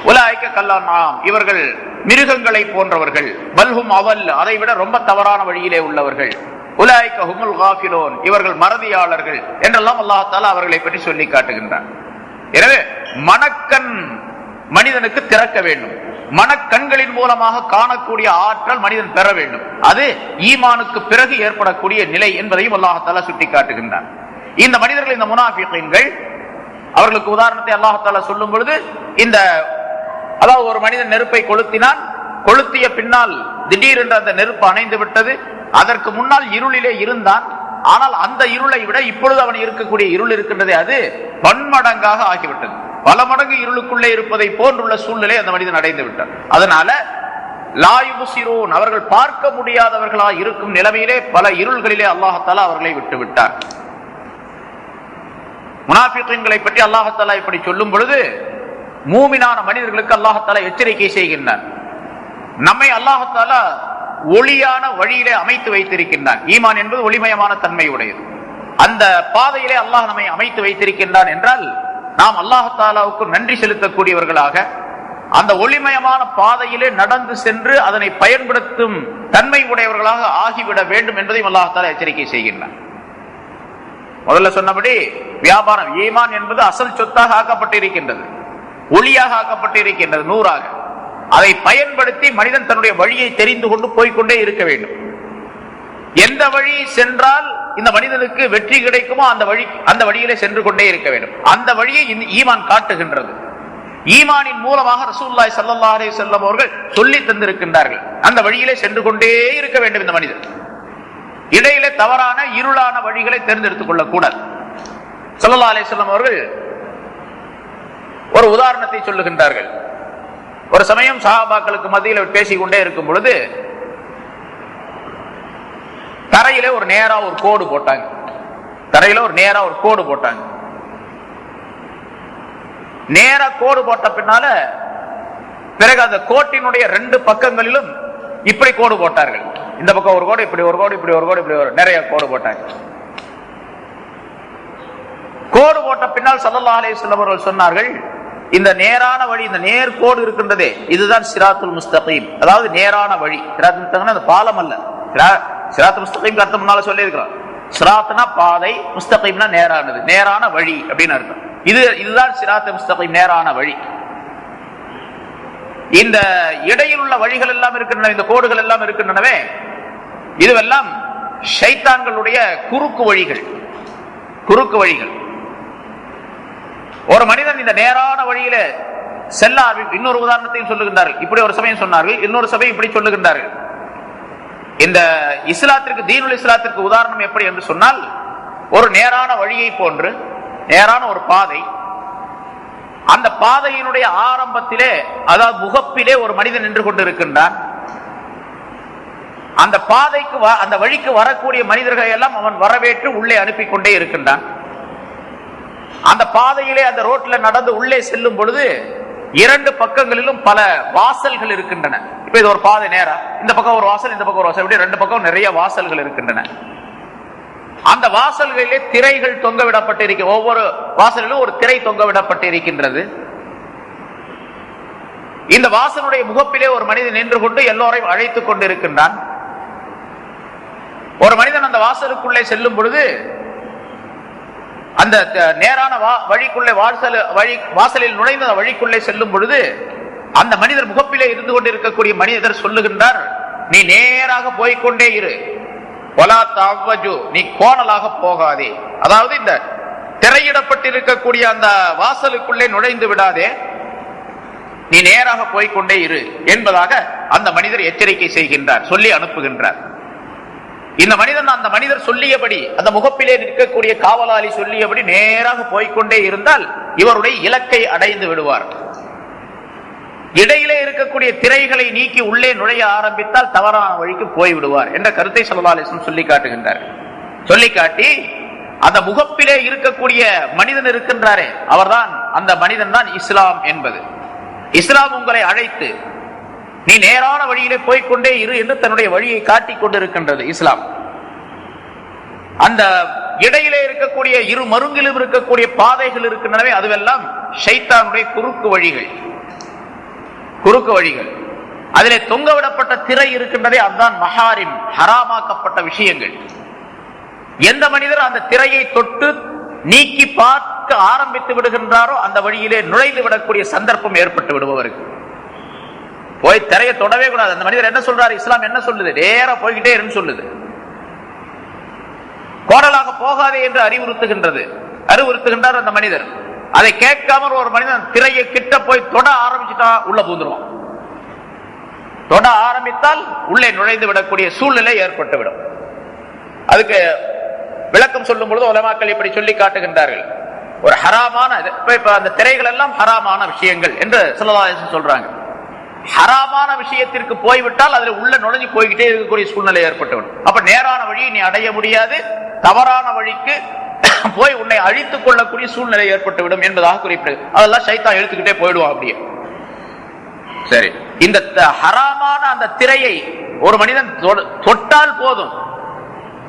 உலாய்க்க கல்லான், இவர்கள் மிருகங்களை போன்றவர்கள். பல்ஹும் அவல், அதை விட ரொம்ப தவறான வழியிலே உள்ளவர்கள். உலாய்க்க ஹுமுல் காஃபிலூன், இவர்கள் மறதியாளர்கள் என்றெல்லாம் அல்லாஹ் தஆலா அவர்களை பற்றி சொல்லி காட்டுகின்றார். எனவே மனக்கண் மனிதனுக்கு திறக்க வேண்டும். மனக்கண்களின் மூலமாக காணக்கூடிய ஆற்றல் மனிதன் பெற வேண்டும். அது ஈமானுக்கு பிறகு ஏற்படக்கூடிய நிலை என்பதையும் அல்லாஹ் தஆலா சுட்டி காட்டுகின்றார். இந்த மனிதர்கள், இந்த முனாஃபிகீன்கள், அவர்களுக்கு உதாரணத்தை அல்லாஹ் தஆலா சொல்லும் பொழுது, இந்த அதாவது ஒரு மனிதன் நெருப்பை கொளுத்தினான், கொளுத்திய பின்னால் திடீரென்று அந்த நெருப்பு அணைந்து விட்டது. அதற்கு முன்னால் இருளிலே இருந்தான். ஆனால் அந்த இருளை விட இப்பொழுது அவன் இருக்கக்கூடிய இருள் இருக்கின்றதே, அது பன்மடங்காக ஆகிவிட்டது. பல மடங்கு இருளுக்குள்ளே இருப்பதை போன்றுள்ள சூழ்நிலை அந்த மனிதன் அடைந்து விட்டார். அதனால லா யுப்சிரூன், அவர்கள் பார்க்க முடியாதவர்களாக இருக்கும் நிலைமையிலே பல இருள்களிலே அல்லாஹ் தஆலா அவர்களை விட்டு விட்டார். முனாஃபிகீன்களை பற்றி அல்லாஹ் தஆலா இப்படி சொல்லும் பொழுது, மூமினான மனிதர்களுக்கு அல்லாஹ் தஆலா எச்சரிக்கை செய்கின்றார். நம்மை அல்லாஹ் தஆலா ஒளியான வழியிலே அமைத்து வைத்திருக்கின்றான். ஈமான் என்பது ஒளிமயமான தன்மை உடையது. அந்த பாதையிலே அல்லாஹ் நம்மை அமைத்து வைத்திருக்கின்றான் என்றால் நாம் அல்லாஹ் தஆலாவுக்கு நன்றி செலுத்தக்கூடியவர்களாக அந்த ஒளிமயமான பாதையிலே நடந்து சென்று அதனை பயன்படுத்தும் தன்மை உடையவர்களாக ஆகிவிட வேண்டும் என்பதையும் அல்லாஹ் தஆலா எச்சரிக்கை செய்கின்றான். முதல்ல சொன்னபடி வியாபாரம், ஈமான் என்பது அசல் சொத்தாக ஆக்கப்பட்டிருக்கின்றது, ஒளியாக ஆக்கப்பட்டிருக்கின்றது, நூறாக. அதை பயன்படுத்தி மனிதன் தன்னுடைய வழியை தெரிந்து கொண்டு போய்கொண்டே இருக்க வேண்டும். எந்த வழி சென்றால் இந்த மனிதனுக்கு வெற்றி கிடைக்குமோ அந்த வழியிலே சென்று கொண்டே இருக்க வேண்டும். அந்த வழியை ஈமான் காட்டுகின்றது. ஈமானின் மூலமாக ரசூலுல்லாஹி ஸல்லல்லாஹு அலைஹி வஸல்லம் அவர்கள் சொல்லி தந்திருக்கின்றார்கள். அந்த வழியிலே சென்று கொண்டே இருக்க வேண்டும் இந்த மனிதன். இடையிலே தவறான இருளான வழிகளை தேர்ந்தெடுத்துக் கொள்ளக் கூடாது. ஸல்லல்லாஹு அலைஹி வஸல்லம் அவர்கள் ஒரு உதாரணத்தை சொல்லுகின்றார்கள். ஒரு சமயம் சஹாபாக்களுக்கு மத்தியில் பேசிக்கொண்டே இருக்கும் பொழுது தரையில ஒரு நேரா ஒரு கோடு போட்டாங்க. தரையில ஒரு நேரா ஒரு கோடு போட்டாங்க. நேரா கோடு போட்ட பின்னால பிறகு அந்த கோட்டினுடைய ரெண்டு பக்கங்களிலும் இப்படி கோடு போட்டார்கள். இந்த பக்கம் ஒரு கோடு, இப்படி ஒரு கோடு, இப்படி ஒரு கோடு, இப்படி ஒரு நிறைய கோடு போட்டாங்க. கோடு போட்ட பின்னால் ஸல்லல்லாஹு அலைஹி வஸல்லம் அவர்கள் சொன்னார்கள், இந்த நேரான வழி, இந்த நேர்கோடு இருக்கின்றதே, இதுதான் சிராத்துல் முஸ்தகீம், அதாவது நேரான வழி. சிராத்துல் முஸ்தகீம் அது பாலம் அல்ல. சிராத்துல் முஸ்தகீம் அர்த்தம் முன்னால சொல்லி இருக்கிறோம். சிராத்னா பாதை, முஸ்தகீம்னா நேரானது, நேரான வழி அப்படின்னு அர்த்தம். இதுதான் சிராத்துல் முஸ்தகீம், நேரான வழி. இந்த இடையில் உள்ள வழிகள் எல்லாம் இருக்கின்றன, இந்த கோடுகள் எல்லாம் இருக்கின்றனவே, இதுவெல்லாம் ஷைத்தான்களுடைய குறுக்கு வழிகள். குறுக்கு வழிகள். ஒரு மனிதன் இந்த நேரான வழியில செல்ல இன்னொரு உதாரணத்தையும் சொல்லுகின்றார்கள். இப்படி ஒரு சமயம் சொன்னார்கள், இன்னொரு சமயம் இப்படி சொல்லுகின்றார்கள். இந்த இஸ்லாத்திற்கு, தீனுல் இஸ்லாத்திற்கு உதாரணம் எப்படி என்று சொன்னால், ஒரு நேரான வழியை போன்று நேரான ஒரு பாதை, அந்த பாதையினுடைய ஆரம்பத்திலே, அதாவது முகப்பிலே ஒரு மனிதன் நின்று கொண்டிருக்கின்றான். அந்த பாதைக்கு, அந்த வழிக்கு வரக்கூடிய மனிதர்களை எல்லாம் அவன் வரவேற்று உள்ளே அனுப்பி கொண்டே இருக்கின்றான். அந்த பாதையிலே, அந்த ரோட்ல நடந்து உள்ளே செல்லும் பொழுது இரண்டு பக்கங்களிலும் பல வாசல்கள் இருக்கின்றன. இப்ப இது ஒரு பாதை, நேரா இந்த பக்கம் ஒரு வாசல், இந்த பக்கம் ஒரு வாசல், இப்படி ரெண்டு பக்கம் நிறைய வாசல்கள் இருக்கின்றன. அந்த வாசல்களிலே திரைகள் தொங்க விடப்பட்டிருக்க, ஒவ்வொரு வாசலிலும் ஒரு திரை தொங்க விடப்பட்டிருக்கின்றது. இந்த வாசலுடைய முகப்பிலே ஒரு மனிதன் நின்று கொண்டு எல்லோரையும் அழைத்துக் கொண்டு இருக்கின்றான். ஒரு மனிதன் அந்த வாசலுக்குள்ளே செல்லும் பொழுது, அந்த நேரான வழிக்குள்ளே வாசலில் நுழைந்த வழிக்குள்ளே செல்லும் பொழுது, அந்த மனிதர் முகப்பிலே இருந்து கொண்டிருக்கக்கூடிய மனிதர் சொல்லுகின்றார், நீ நேராக போய்கொண்டே இரு, நீ கோணலாக போகாதே. அதாவது இந்த திரையிடப்பட்டிருக்கக்கூடிய அந்த வாசலுக்குள்ளே நுழைந்து விடாதே, நீ நேராக போய்கொண்டே இரு என்பதாக அந்த மனிதர் எச்சரிக்கை செய்கின்றார், சொல்லி அனுப்புகின்றார். இந்த மனிதன், அந்த மனிதர் சொல்லியபடி, அந்த முகப்பிலே நிற்கக்கூடிய காவலாளி சொல்லியபடி நேராக போய்கொண்டே இருந்தால் இவருடைய இலக்கை அடைந்து விடுவார். இடையிலே இருக்கக்கூடிய திரைகளை நீக்கி உள்ளே நுழைய ஆரம்பித்தால் தவறான வழிக்கு போய்விடுவார் என்ற கருத்தை ஸல்லல்லாஹு அலைஹி வஸல்லம் சொல்லி காட்டுகின்றார். சொல்லி காட்டி அந்த முகப்பிலே இருக்கக்கூடிய மனிதன் இருக்கின்றாரே, அவர்தான் அந்த மனிதன் தான் இஸ்லாம் என்பது. இஸ்லாம் உங்களை அழைத்து நீ நேரான வழியிலே போய்கொண்டே இரு என்று தன்னுடைய வழியை காட்டிக் கொண்டிருக்கின்றது இஸ்லாம். அந்த இடையிலே இருக்கக்கூடிய இரு மருங்கிலும் இருக்கக்கூடிய பாதைகள் இருக்கின்றனவே, அதுவெல்லாம் ஷைத்தானுடைய குறுக்கு வழிகள். அதிலே தொங்கவிடப்பட்ட திரை இருக்கின்றதே, அதுதான் மஹாரிம், ஹராமாக்கப்பட்ட விஷயங்கள். எந்த மனிதர் அந்த திரையை தொட்டு நீக்கி பார்க்க ஆரம்பித்து விடுகின்றாரோ அந்த வழியிலே நுழைந்து விடக்கூடிய சந்தர்ப்பம் ஏற்பட்டு விடுபவருக்கு. போய் திரையை தொடவே கூடாது. அந்த மனிதர் என்ன சொல்றாரு? இஸ்லாம் என்ன சொல்லுது? நேரா போய்கிட்டே இருந்து சொல்லுது. கோடலாக போகாதே என்று அறிவுறுத்துகின்றார் அந்த மனிதர். அதை கேட்காமல் ஒரு மனிதன் திரையை கிட்ட போய் தொட ஆரம்பிச்சுட்டா உள்ள பூந்துருவான். தொட ஆரம்பித்தால் உள்ளே நுழைந்து விடக்கூடிய சூழ்நிலை ஏற்பட்டுவிடும். அதுக்கு விளக்கம் சொல்லும் பொழுது உலமாக்கள் இப்படி சொல்லி காட்டுகின்றார்கள். ஒரு ஹராமான அந்த திரைகள் எல்லாம் ஹராமான விஷயங்கள் என்று ஸல்லல்லாஹு அலைஹி வஸல்லம் சொல்றாங்க. ஹராமான விஷயத்திற்கு போய்விட்டால் அதுல உள்ள நுழைஞ்சு போய்கிட்டே இருக்கக்கூடிய சூழ்நிலை ஏற்பட்டுவிடும். அப்ப நேரான வழியை நீ அடைய முடியாது, தவறான வழிக்கு போய் உன்னை அழித்துக் கொள்ளக்கூடிய சூழ்நிலை ஏற்பட்டுவிடும் என்பதாக குறிப்பிடு. அதெல்லாம் ஷைத்தான் இழுத்துக்கிட்டே போயிடுவான் அப்படியே. சரி, இந்த ஹராமான அந்த திரையை ஒரு மனிதன் தொட்டால் போதும்,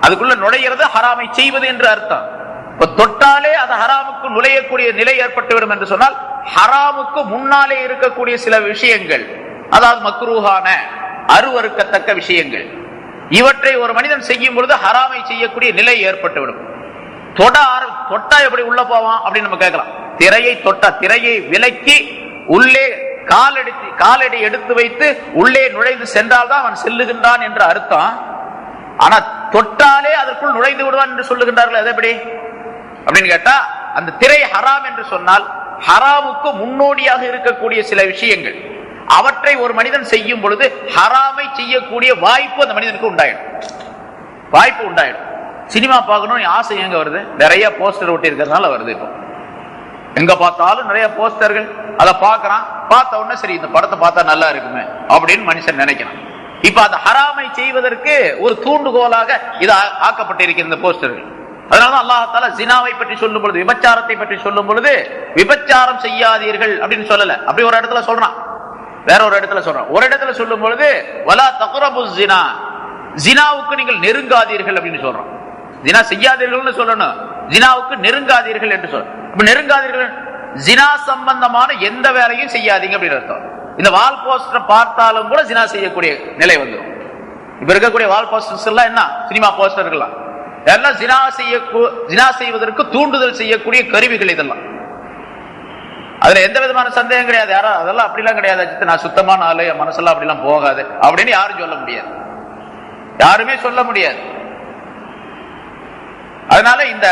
அதுக்குள்ள நுழைகிறது ஹராமை செய்வது என்று அர்த்தம். தொட்டாலே அது ஹராமுக்கு நுழையக்கூடிய நிலை ஏற்பட்டுவிடும் என்று சொன்னால், ஹராமுக்கு முன்னாலே இருக்கக்கூடிய சில விஷயங்கள், அதாவது மக்ரூஹான அருவருக்கத்தக்க விஷயங்கள், இவற்றை ஒரு மனிதன் செய்யும் பொழுது ஹராமை செய்யக்கூடிய நிலை ஏற்பட்டுவிடும். தொட்டா எப்படி உள்ள போவான் அப்படின்னு நம்ம கேட்கலாம். திரையை தொட்டா, திரையை விலக்கி உள்ளே காலடி எடுத்து வைத்து உள்ளே நுழைந்து சென்றால்தான் அவன் செல்லுகின்றான் என்ற அர்த்தம். ஆனா தொட்டாலே அதற்குள் நுழைந்து விடுவான் என்று சொல்லுகின்றார்கள். அது எப்படி அப்படின்னு கேட்டா, அந்த திரை ஹராம் என்று சொன்னால் ஹராமுக்கு முன்னோடியாக இருக்கக்கூடிய சில விஷயங்கள், அவற்றை ஒரு மனிதன் செய்யும் பொழுது ஹராமை செய்யக்கூடிய வாய்ப்பு அந்த மனிதனுக்கு உண்டாயிடும். சினிமா பார்க்கணும் ஆசை எங்க வருது? நிறைய போஸ்டர் ஒட்டி இருக்கிறதுனால வருது. இப்போ எங்க பார்த்தாலும் நிறைய போஸ்டர்கள், அதை பார்க்கறான். பார்த்த உடனே சரி, இந்த படத்தை பார்த்தா நல்லா இருக்குமே அப்படின்னு மனுஷன் நினைக்கிறான். இப்ப அந்த ஹராமை செய்வதற்கு ஒரு தூண்டுகோலாக இது ஆக்கப்பட்டிருக்கிற இந்த போஸ்டர்கள். அதனாலதான் அல்லாஹ் தஆலா ஜினாவை பற்றி சொல்லும் பொழுது, விபச்சாரத்தை பற்றி சொல்லும் பொழுது, விபச்சாரம் செய்யாதீர்கள் அப்படின்னு சொல்லல. அப்படி ஒரு இடத்துல சொல்றான், வேற ஒரு இடத்துல சொல்றான். ஒரு இடத்துல சொல்லும் பொழுது வலா தக்ரபுஸ் ஜினா, ஜினாவுக்கு நீங்கள் நெருங்காதீர்கள் அப்படின்னு சொல்றான். ஜினா செய்யாதீர்கள் சொல்லணும், ஜினாவுக்கு நெருங்காதீர்கள் என்று சொல்ற. அப்ப நெருங்காதீர்கள், ஜினா சம்பந்தமான எந்த வேலையும் செய்யாதீங்க அப்படின்னு அர்த்தம். இந்த வால் போஸ்டர் பார்த்தாலும் கூட ஜினா செய்யக்கூடிய நிலை வந்துடும். இப்ப இருக்கக்கூடிய வால் போஸ்டர்ஸ் எல்லாம் என்ன? சினிமா போஸ்டர்கள்லாம் எல்லாம் ஜினா செய்வதற்கு தூண்டுதல் செய்யக்கூடிய கருவிகள். இதெல்லாம் அதுல எந்த விதமான சந்தேகம் கிடையாது. யாரும் அதெல்லாம் அப்படிலாம் கிடையாது, நான் சுத்தமான ஆளு, என் மனசெல்லாம் அப்படிலாம் போகாது அப்படின்னு யாரும் சொல்ல முடியாது, யாருமே சொல்ல முடியாது. அதனால இந்த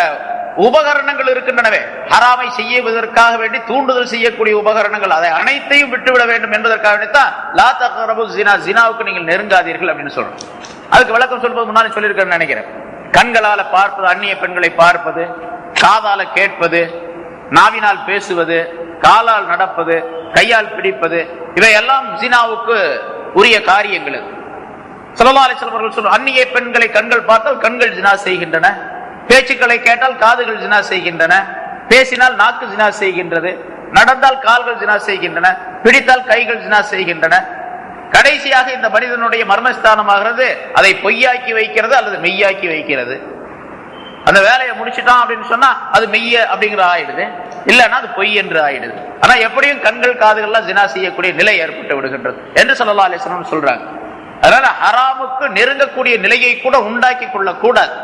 உபகரணங்கள் இருக்கின்றனவே, ஹராமை செய்வதற்காக வேண்டி தூண்டுதல் செய்யக்கூடிய உபகரணங்கள், அதை அனைத்தையும் விட்டுவிட வேண்டும் என்பதற்காக வேண்டித்தான் லா தக்ரபு ஜினா, ஜினாவுக்கு நீங்கள் நெருங்காதீர்கள் அப்படின்னு சொல்றோம். அதுக்கு விளக்கம் சொல்வது முன்னாடி சொல்லியிருக்கேன்னு நினைக்கிறேன். கண்களால பார்ப்பது, அந்நிய பெண்களை பார்ப்பது, காதால கேட்பது, நாவினால் பேசுவது, காலால் நடப்பது, கையால் பிடிப்பது, இவையெல்லாம் ஜினாவுக்கு உரிய காரியங்கள். ஸல்லல்லாஹு அலைஹி வஸல்லம் அவர்கள் சொல்றாங்க, அந்நிய பெண்களை கண்கள் பார்த்தால் கண்கள் ஜினா செய்கின்றன, பேச்சுக்களை கேட்டால் காதுகள் ஜினா செய்கின்றன, பேசினால் நாக்கு ஜினா செய்கின்றது, நடந்தால் கால்கள் ஜினா செய்கின்றன, பிடித்தால் கைகள் ஜினா செய்கின்றன. கடைசியாக இந்த மனிதனுடைய மர்மஸ்தானமாகிறது அதை பொய்யாக்கி வைக்கிறது அல்லது மெய்யாக்கி வைக்கிறது. அந்த வேலையை முடிச்சுட்டான் அப்படின்னு சொன்னா அது மெய்ய அப்படிங்கிற ஆயிடுது, இல்லைன்னா அது பொய் என்று ஆயிடுது. ஆனா எப்படியும் கண்கள் காதுகள்லாம் ஜினா செய்யக்கூடிய நிலை ஏற்பட்டு விடுகின்றது என்று ஸல்லல்லாஹு அலைஹி வஸல்லம் சொல்றாங்க. அதனால ஹராமுக்கு நெருங்கக்கூடிய நிலையை கூட உண்டாக்கி கொள்ள கூடாது.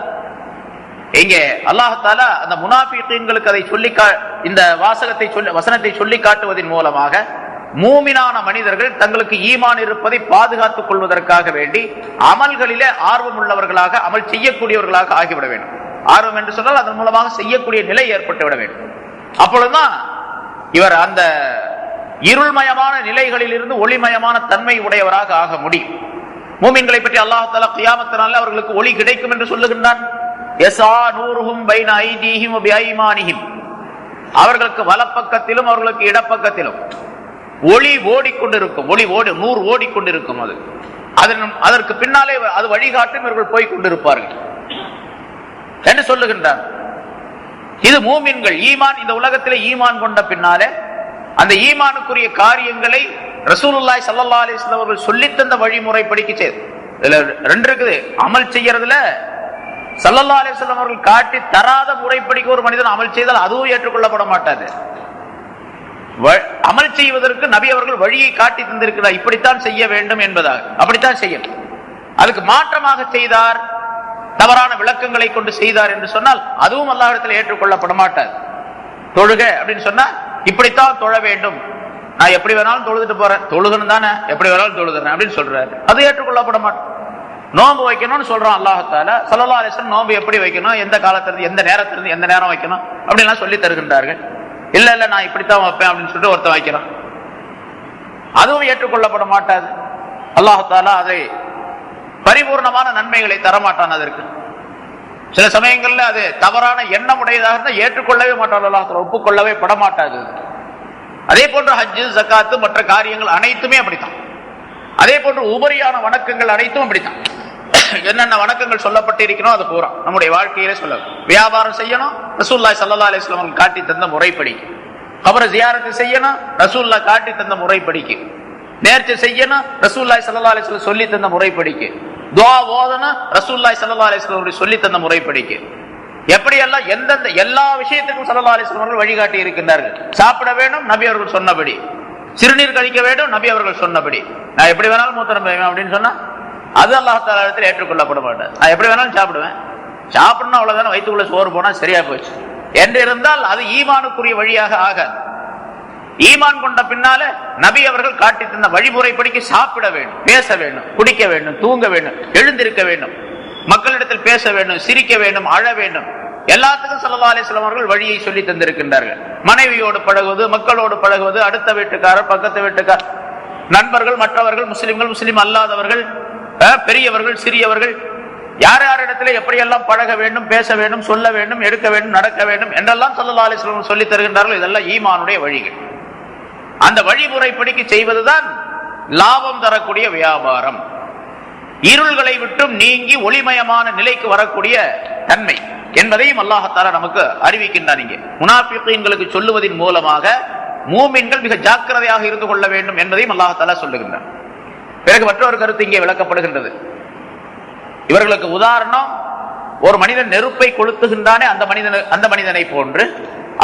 இங்கே அல்லாஹ் தஆலா அந்த முனாஃபிகீன்களுக்கு அதை சொல்லி இந்த வசனத்தை சொல்லி காட்டுவதன் மூலமாக மூமினான மனிதர்கள் தங்களுக்கு ஈமான் இருப்பதை பாதுகாத்துக் கொள்வதற்காக வேண்டி அமல்களிலே ஆர்வம் உள்ளவர்களாக, அமல் செய்யக்கூடியவர்களாக ஆகிவிட வேண்டும். ஆர்வம் என்று சொன்னால் அதன் மூலமாக செய்யக்கூடிய நிலை ஏற்பட்டு விட வேண்டும். அப்பொழுதுதான் இவர் அந்த இருள்மயமான நிலைகளில் இருந்து ஒளிமயமான தன்மை உடையவராக ஆக முடியும். மூமின்களை பற்றி அல்லாஹ் தஆலா கியாமத் நாளில் அவர்களுக்கு ஒளி கிடைக்கும் என்று சொல்லுகின்றான். யஸா நூருஹும் பைன ஐதீஹிம் வ பிஐமானிஹிம், அவர்களுக்கு வலப்பக்கத்திலும் அவர்களுக்கு இடப்பக்கத்திலும் ஒளி ஓடிக்கொண்டிருக்கும், நூறு ஓடிக்கொண்டிருக்கும். அதற்கு பின்னாலே அது வழிகாட்டும், இவர்கள் போய் கொண்டிருப்பார்கள் என்று சொல்லுகின்றார். இது மூமின்கள் ஈமான். இந்த உலகத்திலே ஈமான் கொண்ட பின்னாலே அந்த ஈமானுக்குரிய காரியங்களை ரசூலுல்லாஹி ஸல்லல்லாஹு அலைஹி வஸல்லம் அவர்கள் சொல்லித் தந்த வழிமுறைப்படிக்கு செய்து. இதுல ரெண்டு இருக்குது. அமல் செய்யறதுல ஸல்லல்லாஹு அலைஹி வஸல்லம் அவர்கள் காட்டி தராத முறைப்படிக்கு ஒரு மனிதன் அமல் செய்தால் அதுவும் ஏற்றுக்கொள்ளப்பட மாட்டாது. அமல் செய்வதற்கு நபி அவர்கள் வழியை காட்டி தந்திருக்கிறார், இப்படித்தான் செய்ய வேண்டும் என்பதாக. அப்படித்தான் செய்யணும். அதுக்கு மாற்றமாக செய்தார், தவறான விளக்கங்களை கொண்டு செய்தார் என்று சொன்னால் அதுவும் அல்லாஹ்விடத்தில் ஏற்றுக்கொள்ளப்பட மாட்டார். தொழுக அப்படின்னு சொன்னா இப்படித்தான் தொழ வேண்டும், நான் எப்படி வேணாலும் தொழுதுட்டு போறேன், தொழுகணும் தானே, எப்படி வேணாலும் தொழுகிறேன் அப்படின்னு சொல்றாரு, அது ஏற்றுக்கொள்ளப்பட மாட்டேன். நோன்பு வைக்கணும்னு சொல்றான் அல்லாஹ் தஆலா, ஸல்லல்லாஹு அலைஹி வஸல்லம் நோன்பு எப்படி வைக்கணும், எந்த காலத்திலிருந்து எந்த நேரத்திலிருந்து எந்த நேரம் வைக்கணும் அப்படின்லாம் சொல்லி தருகின்றார்கள். இல்ல இல்ல நான் இப்படித்தான் வைப்பேன் அப்படின்னு சொல்லிட்டு ஒருத்தன் வைக்கிறான், அதுவும் ஏற்றுக்கொள்ளப்பட மாட்டாது. அல்லாஹ் தஆலா அதை பரிபூர்ணமான நன்மைகளை தரமாட்டான். அதற்கு சில சமயங்கள்ல அது தவறான எண்ணம் உடையதாக இருந்தால் ஏற்றுக்கொள்ளவே மாட்டான், அல்லாஹ் தஆலா ஒப்புக்கொள்ளவே படமாட்டாது. அதே போன்று ஹஜ்ஜு, ஜகாத்து, மற்ற காரியங்கள் அனைத்துமே அப்படித்தான். அதே போன்று உபரியான வணக்கங்கள் அனைத்தும் அப்படித்தான். என்னென்ன வணக்கங்கள் சொல்லப்பட்டு இருக்கிறோம் அது பூரா நம்முடைய வாழ்க்கையிலே சொல்ல. வியாபாரம் செய்யணும், ரசூலுல்லாஹி ஸல்லல்லாஹு அலைஹி வஸல்லம் காட்டி தந்த முறைப்படி. கபரை ஜியாரத் செய்யணும், ரசூலுல்லாஹ் காட்டி தந்த முறைப்படிக்கு. நேர்ச்சை செய்யணும், ரசூலுல்லாஹி ஸல்லல்லாஹு அலைஹி வஸல்லம் சொல்லி தந்த முறைப்படிக்கு. துஆ ஓதணும், ரசூலுல்லாஹி ஸல்லல்லாஹு அலைஹி வஸல்லம் சொல்லி தந்த முறைப்படிக்கு. எப்படியெல்லாம் எந்தெந்த எல்லா விஷயத்துக்கும் ஸல்லல்லாஹு அலைஹி வஸல்லம் வழிகாட்டி இருக்கின்றார்கள். சாப்பிட வேண்டும், நபி அவர்கள் சொன்னபடி. சிறுநீர் கழிக்க வேண்டும், நபி அவர்கள் சொன்னபடி. நான் எப்படி வேணாலும் மூத்திரம் போவேன் அப்படின்னு சொன்னா அது அல்லாஹ் தஆலா இடத்தில் ஏற்றுக்கொள்ளப்பட மாட்டாது. நான் எப்படி வேணாலும் சாப்பிடுவேன், சாப்பிடணும் அவ்வளவுதானே, வயிற்றுக்குள்ள சோறு போனா சரியா போச்சு என்று இருந்தால் அது ஈமானுக்குரிய வழியாக ஆகாது. ஈமான் கொண்ட பின்னால நபி அவர்கள் காட்டி தந்த வழிமுறைப்படிக்கு சாப்பிட வேண்டும், பேச வேண்டும், குடிக்க வேண்டும், தூங்க வேண்டும், எழுந்திருக்க வேண்டும், மக்களிடத்தில் பேச வேண்டும், சிரிக்க வேண்டும், அழ வேண்டும். எல்லாத்துக்கும் ஸல்லல்லாஹு அலைஹி வஸல்லம் அவர்கள் வழியை சொல்லி தந்திருக்கின்றார்கள். மனைவியோடு பழகுவது, மக்களோடு பழகுவது, அடுத்த வீட்டுக்காரர், பக்கத்து வீட்டுக்காரர், நண்பர்கள், மற்றவர்கள், முஸ்லிம்கள், முஸ்லிம் அல்லாதவர்கள், பெரியவர்கள், சிறியவர்கள், யார் யாரிடத்திலே எப்படியெல்லாம் பழக வேண்டும், பேச வேண்டும், சொல்ல வேண்டும், எடுக்க வேண்டும், நடக்க வேண்டும் என்றெல்லாம் ஸல்லல்லாஹு அலைஹி வஸல்லம் சொல்லி தருகின்றார்கள். இதெல்லாம் ஈமானுடைய வழிகள். அந்த வழிமுறைப்படிக்கு செய்வதுதான் லாபம் தரக்கூடிய வியாபாரம். இருள்களை விட்டும் நீங்கி ஒளிமயமான நிலைக்கு வரக்கூடிய தன்மை என்பதையும் அல்லாஹ் தஆலா நமக்கு அறிவிக்கின்றார். இங்கே முனாஃபிகீன்களுக்கு சொல்லுவதன் மூலமாக மூமின்கள் மிக ஜாக்கிரதையாக இருந்து கொள்ள வேண்டும் என்பதையும் அல்லாஹ் தஆலா சொல்லுகின்றார். பிறகு மற்றொரு கருத்து இங்கே விளக்கப்படுகின்றது. இவர்களுக்கு உதாரணம், ஒரு மனிதன் நெருப்பை கொளுத்துகின்றானே அந்த மனிதனை போன்று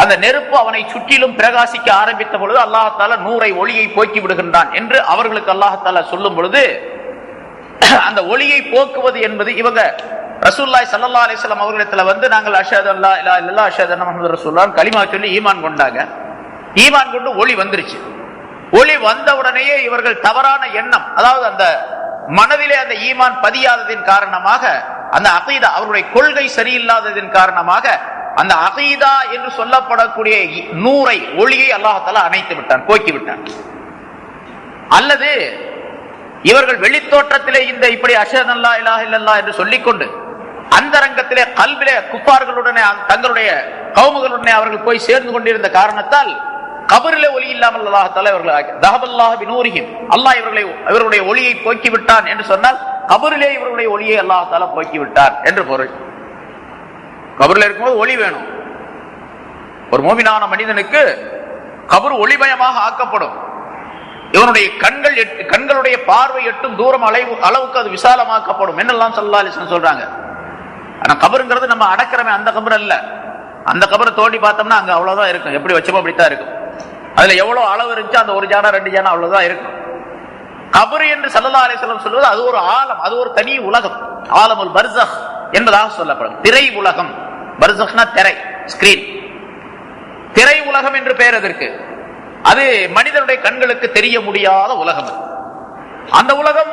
அந்த நெருப்பு அவனை சுற்றிலும் பிரகாசிக்க ஆரம்பித்த பொழுது அல்லாஹ் தஆலா நூரை, ஒளியை போக்கி விடுகின்றான் என்று அவர்களுக்கு அல்லாஹ் தஆலா சொல்லும் பொழுது அந்த ஒளியை போக்குவது என்பது இவங்க ரசூலுல்லாஹி ஸல்லல்லாஹு அலைஹி வஸல்லம் அவர்களிடத்துல வந்து நாங்கள் அஷ்ஹது அல்லா இலாஹா இல்லல்லாஹ் அஷ்ஹது அன்ன முஹம்மது ரசூலுல்லாஹ் கலிமா சொல்லி ஈமான் கொண்டாங்க. ஈமான் கொண்டு ஒளி வந்துருச்சு. ஒளி வந்த உடனேயே இவர்கள் தவறான எண்ணம், அதாவது அந்த மனதிலே அந்த ஈமான் பதியாததின் காரணமாக, அந்த அகீதா அவருடைய கொள்கை சரியில்லாததின் காரணமாக அந்த அகீதா என்று சொல்லப்படக்கூடிய நூரை, ஒளியை அல்லாஹ் தஆலா அணைத்து விட்டான், போக்கி விட்டான். அல்லது இவர்கள் வெளித்தோற்றத்திலே இந்த இப்படி அஷ்ஹது அல்லா இலாஹா இல்லல்லாஹ் என்று சொல்லிக்கொண்டு அந்தரங்கத்திலே கல்விலே குஃபார்களுடனே தங்களுடைய கௌமுகளுடனே அவர்கள் போய் சேர்ந்து கொண்டிருந்த காரணத்தால் கபரிலே ஒளி இல்லாமல் அல்லாஹ் தஆலா இவர்கள் தஹபல்லாஹு பினூரிஹிம், அல்லாஹ் இவர்களுடைய ஒளியை போக்கி விட்டான் என்று சொன்னால் கபரிலே இவர்களுடைய ஒளியை அல்லாஹ் தஆலா போக்கி விட்டார் என்று பொருள். கபரில் இருக்கும்போது ஒளி வேணும். ஒரு மூமினான மனிதனுக்கு கபர் ஒளிமயமாக ஆக்கப்படும். இவனுடைய கண்களுடைய பார்வை எட்டும் தூரம் அளவுக்கு அது விசாலமாக்கப்படும் என்னெல்லாம் ஸல்லல்லாஹு அலைஹி வஸல்லம் சொல்றாங்க. ஆனா கபருங்கிறது நம்ம அடக்கிறமே அந்த கபர் அல்ல. அந்த கபரை தோண்டி பார்த்தோம்னா அங்க அவ்வளவுதான் இருக்கும், எப்படி வச்சோமோ அப்படித்தான் இருக்கும். அதுல எவ்வளவு அளவு இருந்துச்சு, அந்த ஒரு ஜானா 2 ஜானா அவ்வளவுதான் இருக்கும். கபர் என்று ஸல்லல்லாஹு அலைஹி வஸல்லம் சொல்வது அது ஒரு ஆலம், அது ஒரு தனி உலகம். ஆலமுல் பர்ஸஹ் என்பதாக சொல்லப்படும். திரை உலகம். பர்ஸஹ்னா திரை, ஸ்கிரீன். திரை உலகம் என்று பெயர் அதற்கு. அது மனிதனுடைய கண்களுக்கு தெரிய முடியாத உலகம். அந்த உலகம்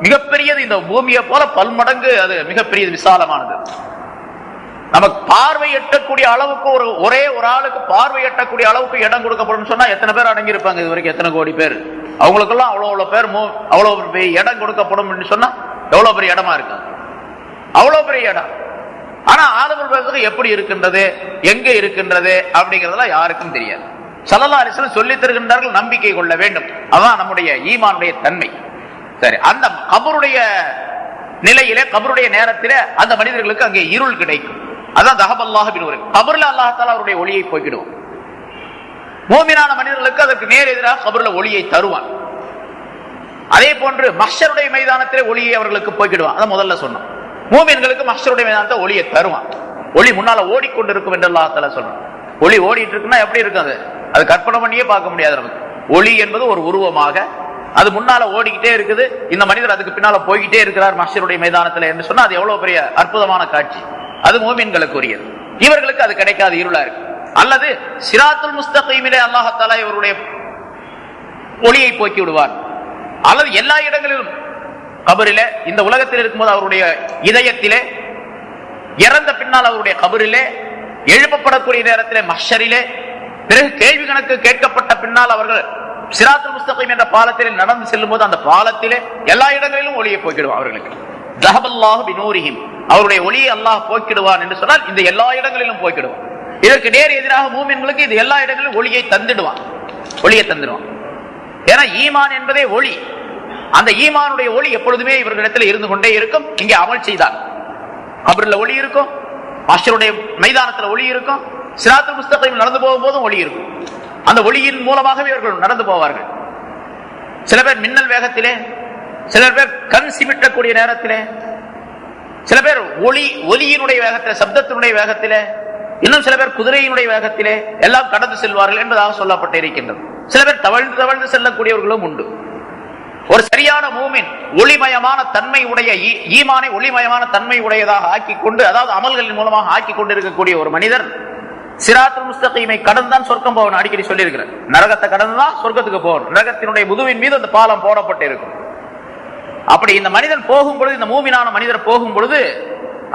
மிகப்பெரியது, இந்த பூமியை போல பல்மடங்கு அது மிகப்பெரியது, விசாலமானது. நமக்கு பார்வை எட்டக்கூடிய அளவுக்கு ஒரே ஒரு ஆளுக்கு பார்வை எட்டக்கூடிய அளவுக்கு இடம் கொடுக்கப்படும் சொன்னா எத்தனை பேர் அடங்கி இருப்பாங்க? இது வரைக்கும் எத்தனை கோடி பேர், அவங்களுக்கெல்லாம் அவ்வளவு பேர் அவ்வளவு இடம் கொடுக்கப்படும் சொன்னா எவ்வளவு பெரிய இடமா இருக்கு, அவ்வளவு பெரிய இடம். ஆனா ஆதமுல் பர்ஸஹ் எப்படி இருக்கின்றது, எங்க இருக்கின்றது அப்படிங்கறதெல்லாம் யாருக்கும் தெரியாது. ஸல்லல்லாஹு அலைஹி வஸல்லம் சொல்லித் தருகின்றார்கள், நம்பிக்கை கொள்ள வேண்டும். அதான் நம்முடைய ஈமானுடைய தன்மை. சரி, அந்த கபருடைய நிலையிலே, கபருடைய நேரத்திலே அந்த மனிதர்களுக்கு அங்கே இருள் கிடைக்கும். அதான் தஹபல்லாஹு பினூரிஹிம். கபர்ல அல்லாஹ் தஆலா அவருடைய ஒளியை போக்கிடுவான். மூமினான மனிதர்களுக்கு அதற்கு நேர் எதிராக கபர்ல ஒளியை தருவான். அதே போன்று மஹ்ஷருடைய மைதானத்திலே ஒளியை அவர்களுக்கு போக்கிடுவான். அத முதல்ல சொன்னோம். மூமின்களுக்கு மஹ்ஷருடைய மைதானத்தை ஒளியை தருவான். ஒளி முன்னால ஓடிக்கொண்டிருக்கும் என்று அல்லாஹ் தஆலா சொல்றான். ஒளி ஓடிட்டு இருக்குன்னா எப்படி இருக்கும்? அது கற்பனை பண்ணியே பார்க்க முடியாது நமக்கு. ஒளி என்பது ஒரு உருவமாக அது முன்னால ஓடிக்கிட்டே இருக்குது. இந்த மனிதர் அதுக்கு பின்னால போய்கிட்டே இருக்கிறார் மஹ்ஷருடைய மைதானத்தில் என்று சொன்னா அது எவ்வளவு பெரிய அற்புதமான காட்சி. அது மூமின்களுக்கு உரியது. இவர்களுக்கு அது கிடைக்காது, இருளா இருக்கு. அல்லது சிராத்துல் முஸ்தகீமிலே அல்லாஹ் தஆலா இவருடைய ஒளியை போக்கி விடுவார். அல்லது எல்லா இடங்களிலும் கபரிலே, இந்த உலகத்தில் இருக்கும்போது அவருடைய இதயத்திலே, இறந்த பின்னால் அவருடைய கபரிலே, எழுப்பப்படக்கூடிய நேரத்திலே மஹ்ஷரிலே, பிறகு கேள்வி கணக்கு கேட்கப்பட்ட பின்னால் அவர்கள் சிராத்துல் முஸ்தகீம் என்ற பாலத்திலே நடந்து செல்லும் போது அந்த பாலத்திலே எல்லா இடங்களிலும் ஒளியை போக்கிடுவான் அவர்களுக்கு. தஹபல்லாஹு பினூரிஹிம், அவருடைய ஒளியை அல்லாஹ் போக்கிடுவான் என்று சொன்னால் இந்த எல்லா இடங்களிலும் போக்கிடுவான். இதற்கு நேர் எதிராக மூமின்களுக்கு இது எல்லா இடங்களிலும் ஒளியை தந்துடுவான். ஒளியை தந்துடுவான். ஏன்னா ஈமான் என்பதே ஒளி. அந்த ஈமானுடைய ஒளி எப்பொழுதுமே இவர்களிடத்தில் இருந்து கொண்டே இருக்கும். இங்கே அமல் செய்தார் கபரில் ஒளி இருக்கும், மஹ்ஷருடைய மைதானத்தில் ஒளி இருக்கும், சிராத்துல் முஸ்தகீம் நடந்து போகும்போதும் ஒளி இருக்கும். அந்த ஒளியின் மூலமாகவே இவர்கள் நடந்து போவார்கள். சில பேர் மின்னல் வேகத்திலே, சில பேர் கண் சிமிட்டக்கூடிய நேரத்திலே, சில பேர் ஒலியினுடைய வேகத்திலே, சப்தத்தினுடைய வேகத்திலே, இன்னும் சில பேர் குதிரையினுடைய வேகத்திலே எல்லாம் கடந்து செல்வார்கள் என்பதாக சொல்லப்பட்டு இருக்கின்றது. சில பேர் தவழ்ந்து தவழ்ந்து செல்லக்கூடியவர்களும் உண்டு. ஒரு சரியான மூமின் ஒளிமயமான தன்மை உடைய ஈமானை ஒளிமயமான தன்மை உடையதாக ஆக்கி கொண்டு, அதாவது அமல்களின் மூலமாக ஆக்கி கொண்டு இருக்கக்கூடிய ஒரு மனிதர் சிராத்துல் முஸ்தகீமை கடந்துதான் சொர்க்கம் போகணும். அடிக்கடி சொல்லி இருக்கிறேன். நரகத்தை கடந்துதான் சொர்க்கத்துக்கு போகணும். நரகத்தினுடைய முதுவின் மீது அந்த பாலம் போடப்பட்டு இருக்கும். அப்படி இந்த மனிதன் போகும் பொழுது, இந்த மூமினான மனிதர் போகும் பொழுது,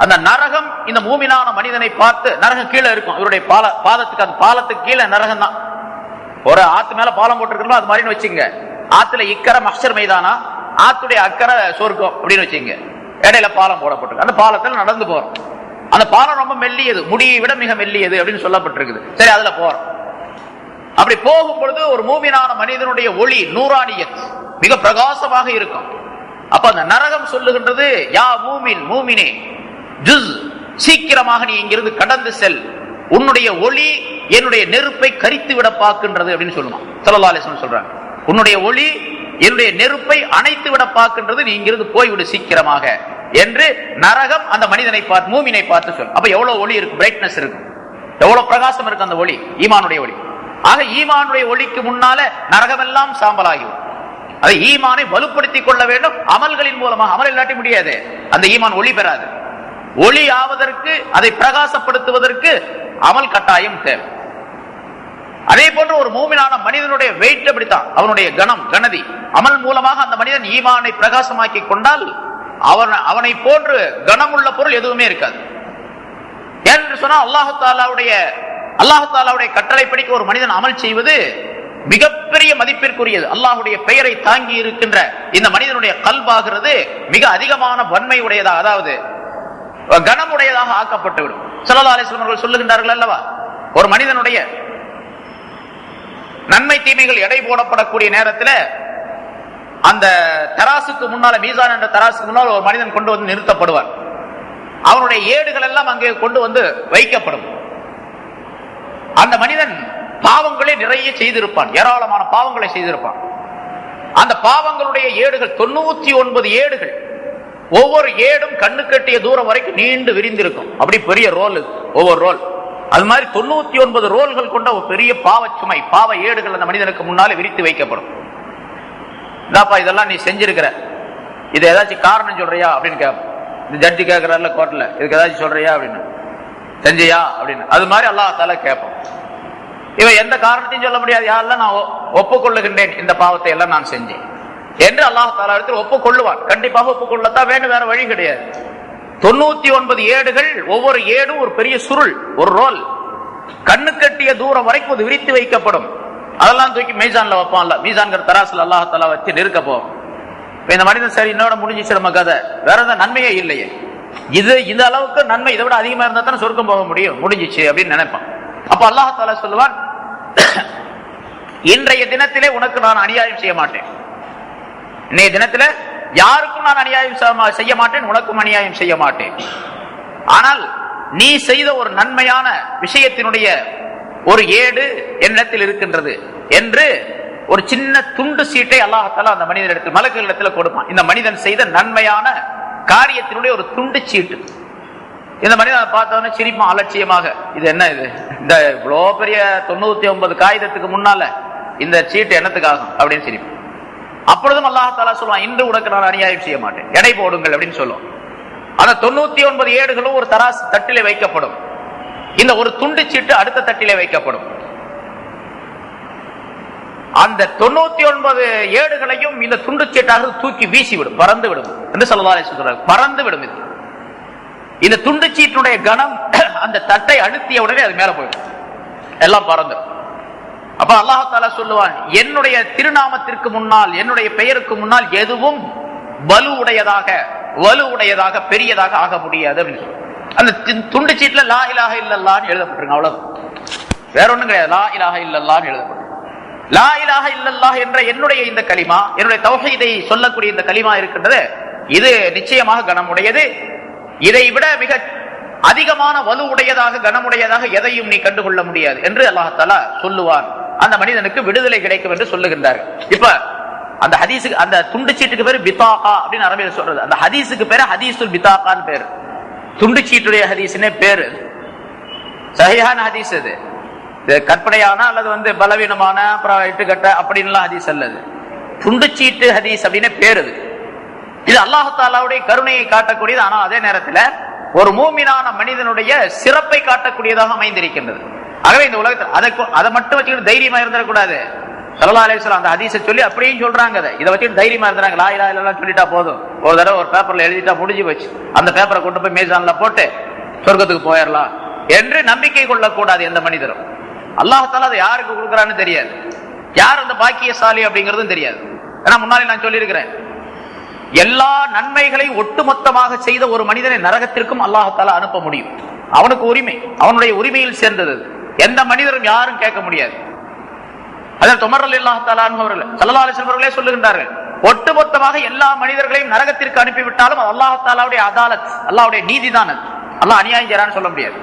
அந்த நரகம் இந்த மூமினான மனிதனை பார்த்து, நரகம் கீழே இருக்கும் இவருடைய பாதத்துக்கு, அந்த பாலத்துக்கு கீழே நரகம் தான். ஒரு ஆத்து மேல பாலம் போட்டிருக்கணும் அது மாதிரி வச்சுங்க. ஆத்துல இக்கரை மஹ்ஷர் மைதானா, ஆத்துடைய அக்கறை சொர்க்கம் அப்படின்னு வச்சுங்க. இடையில பாலம் போடப்பட்டிருக்கு. அந்த பாலத்தில் நடந்து போறோம். அந்த பாலம் ரொம்ப மெல்லியது, முடியை விட மிக மெல்லியது அப்படின்னு சொல்லப்பட்டிருக்குது. சரி, அதுல போறோம். அப்படி போகும் பொழுது ஒரு மூமினான மனிதனுடைய ஒளி நூரானியத் மிக பிரகாசமாக இருக்கும். அப்ப அந்த நரகம் சொல்லுகின்றது, யா மூமின், மூமினே, ஜுஸ், சீக்கிரமாக நீ இங்கிருந்து கடந்து செல், உன்னுடைய ஒளி என்னுடைய நெருப்பை கரித்து விட பார்க்கின்றது அப்படின்னு சொல்லுவான். ஸல்லல்லாஹு அலைஹி வஸல்லம் சொல்றாங்க, உன்னுடைய ஒளி என்னுடைய நெருப்பை அணைத்து விட பார்க்கின்றது, நீ இங்கிருந்து போய்விடு சீக்கிரமாக என்று நரகம் அந்த மனிதனை பார்த்து, மூமினை பார்த்து சொல்லும். அப்ப எவ்வளவு ஒளி இருக்கு, பிரைட்னஸ் இருக்கு, எவ்வளவு பிரகாசம் இருக்கு அந்த ஒளி, ஈமானுடைய ஒளி. ஆக ஈமானுடைய ஒளிக்கு முன்னால நரகமெல்லாம் சாம்பலாகிவிடும். அதை ஈமானை வலுப்படுத்திக் கொள்ள வேண்டும் அமல்களின் மூலமாக. அமல் இல்லாட்டி முடியாது, அந்த ஈமான் ஒளி பெறாது. ஒளி ஆவதற்கு, அதை பிரகாசப்படுத்துவதற்கு அமல் கட்டாயம் தேவை. அதே போன்று ஒரு மூமினான மனிதனுடைய வெயிட் அப்படித்தான், அவனுடைய கனதி அமல் மூலமாக அந்த மனிதன் ஈமானை பிரகாசமாக்கி கொண்டால் அவனை போன்று கனமுள்ள பொருள் எதுவுமே இருக்காது. என்று சொன்னா அல்லாஹு தாலாவுடைய கட்டளைப்படிக்கு ஒரு மனிதன் அமல் செய்வது மிகப்பெரிய மதிப்பிற்குரியது. அல்லாஹுடைய பெயரை தாங்கி இருக்கின்ற இந்த மனிதனுடைய கல்பாகிறது மிக அதிகமான வன்மை உடையதாக, அதாவது கனமுடையதாக ஆக்கப்பட்டுவிடும். ஸல்லல்லாஹு அலைஹி வஸல்லம் அவர்கள் சொல்லுகின்றார்கள் அல்லவா, ஒரு மனிதனுடைய நன்மை தீமைகள் எடை போடப்படக்கூடிய நேரத்தில் அந்த தராசுக்கு முன்னால, மீசான் என்ற தராசுக்கு முன்னால் ஒரு மனிதன் கொண்டு வந்து நிறுத்தப்படுவார். அவனுடைய ஏடுகள் எல்லாம் அங்கே கொண்டு வந்து வைக்கப்படும். அந்த மனிதன் பாவங்களே நிறைய செய்திருப்பான், ஏராளமான பாவங்களை செய்திருப்பான். அந்த பாவங்களுடைய ஏடுகள் 99 ஏடுகள், ஒவ்வொரு ஏடும் கண்ணு கட்டிய தூரம் வரைக்கும் நீண்டு விரிந்திருக்கும். அப்படி பெரிய ரோல், ஒவ்வொரு ரோல். அது மாதிரி 99 ரோல்கள் கொண்ட ஒரு பெரிய பாவச்சுமை, பாவ ஏடுகள் அந்த மனிதனுக்கு முன்னாலே விரித்து வைக்கப்படும். இதாப்பா இதெல்லாம் நீ செஞ்சிருக்கிற, இது ஏதாச்சும் காரணம் சொல்றியா அப்படின்னு கேட்போம். இந்த ஜட்ஜி கேட்கிறாருல கோர்ட்ல, இதுக்கு ஏதாச்சும் சொல்றியா அப்படின்னு, செஞ்சியா அப்படின்னு. அது மாதிரி அல்லாஹ் தஆலா கேட்போம். இவன் எந்த காரணத்தையும் சொல்ல முடியாது, யாரெல்லாம் நான் ஒப்புக்கொள்ளுகின்றேன், இந்த பாவத்தை எல்லாம் நான் செஞ்சேன் என்று அல்லாஹ் தஆலா இடத்தில் ஒப்புக்கொள்ளுவான். கண்டிப்பாக ஒப்புக்கொள்ளத்தான் வேண்டும், வேற வழி கிடையாது. 99 ஏடுகள், ஒவ்வொரு ஏடும் ஒரு பெரிய சுருள், ஒரு ரோல், கண்ணு கட்டிய தூரம் வரைக்கும் அது விரித்து வைக்கப்படும். அதெல்லாம் தூக்கி மீசான்ல வைப்பான்ல, மீசான்கிற தராசுல அல்லாஹ் தஆலா வச்சு நெருக்க போவோம். இந்த மனிதன் சரி இன்னோட முடிஞ்சிச்சு நம்ம கதை, வேற எந்த நன்மையே இல்லையே, இது இந்த அளவுக்கு நன்மை இதை விட அதிகமா இருந்தா தானே சொர்க்கம் போக முடியும், முடிஞ்சிச்சு அப்படின்னு நினைப்பான். அப்ப அல்லாஹ் தஆலா சொல்லுவான், இன்றைய தினத்திலே உனக்கு நான் அநியாயம் செய்ய மாட்டேன், இன்றைய தினத்திலே யாருக்கும் நான் அநியாயம் செய்ய மாட்டேன், உனக்கும் அநியாயம் செய்ய மாட்டேன். ஆனால் நீ செய்த ஒரு நன்மையான விஷயத்தினுடைய ஒரு ஏடு என்னிடத்தில் இருக்கின்றது என்று ஒரு சின்ன துண்டு சீட்டை அல்லாஹ் தஆலா அந்த மனிதனிடத்தில் மலக்குகளிடத்தில் கொடுப்பான். இந்த மனிதன் செய்த நன்மையான காரியத்தினுடைய ஒரு துண்டு சீட்டு. இந்த மனிதனை பார்த்தவொடனே சிரிப்பான் அலட்சியமாக. இது என்ன இது, இந்த இவ்வளோ பெரிய 99 காகிதத்துக்கு முன்னால இந்த சீட்டு என்னத்துக்காகும் அப்படின்னு சிரிப்பான். அப்பொழுதும் அல்லாஹ் தஆலா சொல்லுவான், இன்று உனக்கு நான் அநியாயம் செய்ய மாட்டேன், எடை போடுங்கள் அப்படின்னு சொல்லுவோம். அந்த 99 ஏடுகளும் ஒரு தராசு தட்டிலே வைக்கப்படும். இந்த ஒரு துண்டு சீட்டு அடுத்த தட்டிலே வைக்கப்படும். அந்த 99 ஏடுகளையும் இந்த துண்டு சீட்டாக தூக்கி வீசிவிடும், பறந்து விடும் என்று ஸல்லல்லாஹு அலைஹி வஸல்லம் சொல்றார். பறந்து விடும். இது இந்த துண்டு சீட்டுடைய கணம் அந்த தட்டை அழுத்திய உடனே அது மேல போயிடும், எல்லாம் பறந்து. அப்ப அல்லாஹ் தஆலா சொல்லுவான், என்னுடைய திருநாமத்திற்கு முன்னால், என்னுடைய பெயருக்கு முன்னால் எதுவும் வலுவுடையதாக பெரியதாக ஆக முடியாது அப்படின்னு சொல்லுவாங்க. அந்த துண்டு சீட்டுல லா இலாஹ இல்லல்லாஹ்னு எழுதப்பட்டிருக்கு, அவ்வளவு, வேற ஒண்ணும் கிடையாது. லா இலாஹ இல்லல்லாஹ்னு எழுதப்பட்டிருக்கு. லா இலாஹ இல்லல்லாஹ் என்ற என்னுடைய இந்த கலிமா, என்னுடைய தௌஹீதை சொல்லக்கூடிய இந்த கலிமா இருக்கின்றது, இது நிச்சயமாக கனமுடையது. இதை விட மிக அதிகமான வலுவுடையதாக கனமுடையதாக எதையும் நீ கண்டுகொள்ள முடியாது என்று அல்லாஹ் தஆலா சொல்லுவான். அந்த மனிதனுக்கு விடுதலை கிடைக்கும் என்று சொல்லுகின்றார். இப்ப அந்த ஹதீஸுக்கு, அந்த துண்டு சீட்டுக்கு பேரு பிதாகா அப்படின்னு அரபியில் சொல்றது. அந்த ஹதீஸுக்கு பேரு ஹதீஸுல் பிதாகான்னு பேரு. துண்டு சீட்டுடைய ஹதீஸ்னே பேரு. சஹீஹான ஹதீஸ் இது. கற்பனையான அல்லது பலவீனமான இட்டுக்கட்ட அப்படின்லாம் ஹதீஸ் அல்லது, துண்டு சீட்டு ஹதீஸ் அப்படின்னு பேரு. இது அல்லாஹ் தஆலாவுடைய கருணையை காட்டக்கூடியது. ஆனால் அதே நேரத்தில் ஒரு மூமினான மனிதனுடைய சிறப்பை காட்டக்கூடியதாக அமைந்திருக்கின்றது. ஆகவே இந்த உலகத்தில் அதை மட்டும் வச்சுக்கிட்டு தைரியமா இருந்துடக்கூடாது. ஸல்லல்லாஹு அலைஹி வஸல்லம் அந்த ஹதீஸை சொல்லி அப்படியும் சொல்றாங்க. இதை வச்சுட்டு தைரியமா இருந்தாங்க. லா இலாஹ இல்லல்லாஹ் சொல்லிட்டா போதும், ஒரு தடவை ஒரு பேப்பர்ல எழுதிட்டா முடிஞ்சு போச்சு, அந்த பேப்பரை கொண்டு போய் மீசான்ல போட்டு சொர்க்கத்துக்கு போயிடலாம் என்று நம்பிக்கை கொள்ளக்கூடாது எந்த மனிதரும். அல்லாஹ் தஆலா அதை யாருக்கு கொடுக்குறான்னு தெரியாது, யார் அந்த பாக்கியசாலி அப்படிங்கிறதும் தெரியாது. ஏன்னா முன்னாலே நான் சொல்லியிருக்கிறேன், எல்லா நன்மைகளை ஒட்டுமொத்தமாக செய்த ஒரு மனிதனை நரகத்திற்கும் அல்லாஹ் தஆலா அனுப்ப முடியும். அவனுக்கு உரிமை, அவனுடைய உரிமையில் சேர்ந்தது. எந்த மனிதரும் யாரும் கேட்க முடியாது. அதற்கு உமர் ரலியல்லாஹு தஆலா அன்ஹு அவர்கள் ஸல்லல்லாஹு அலைஹி வஸல்லம் அவர்களே சொல்லுகின்றார்கள், ஒட்டுமொத்தமாக எல்லா மனிதர்களையும் நரகத்திற்கு அனுப்பிவிட்டாலும் அல்லாஹ் தஆலாவுடைய அதாலத், அல்லாஹ்வுடைய நீதிதான். அல்லாஹ் அநியாயம் செய்றான்னு சொல்ல முடியாது.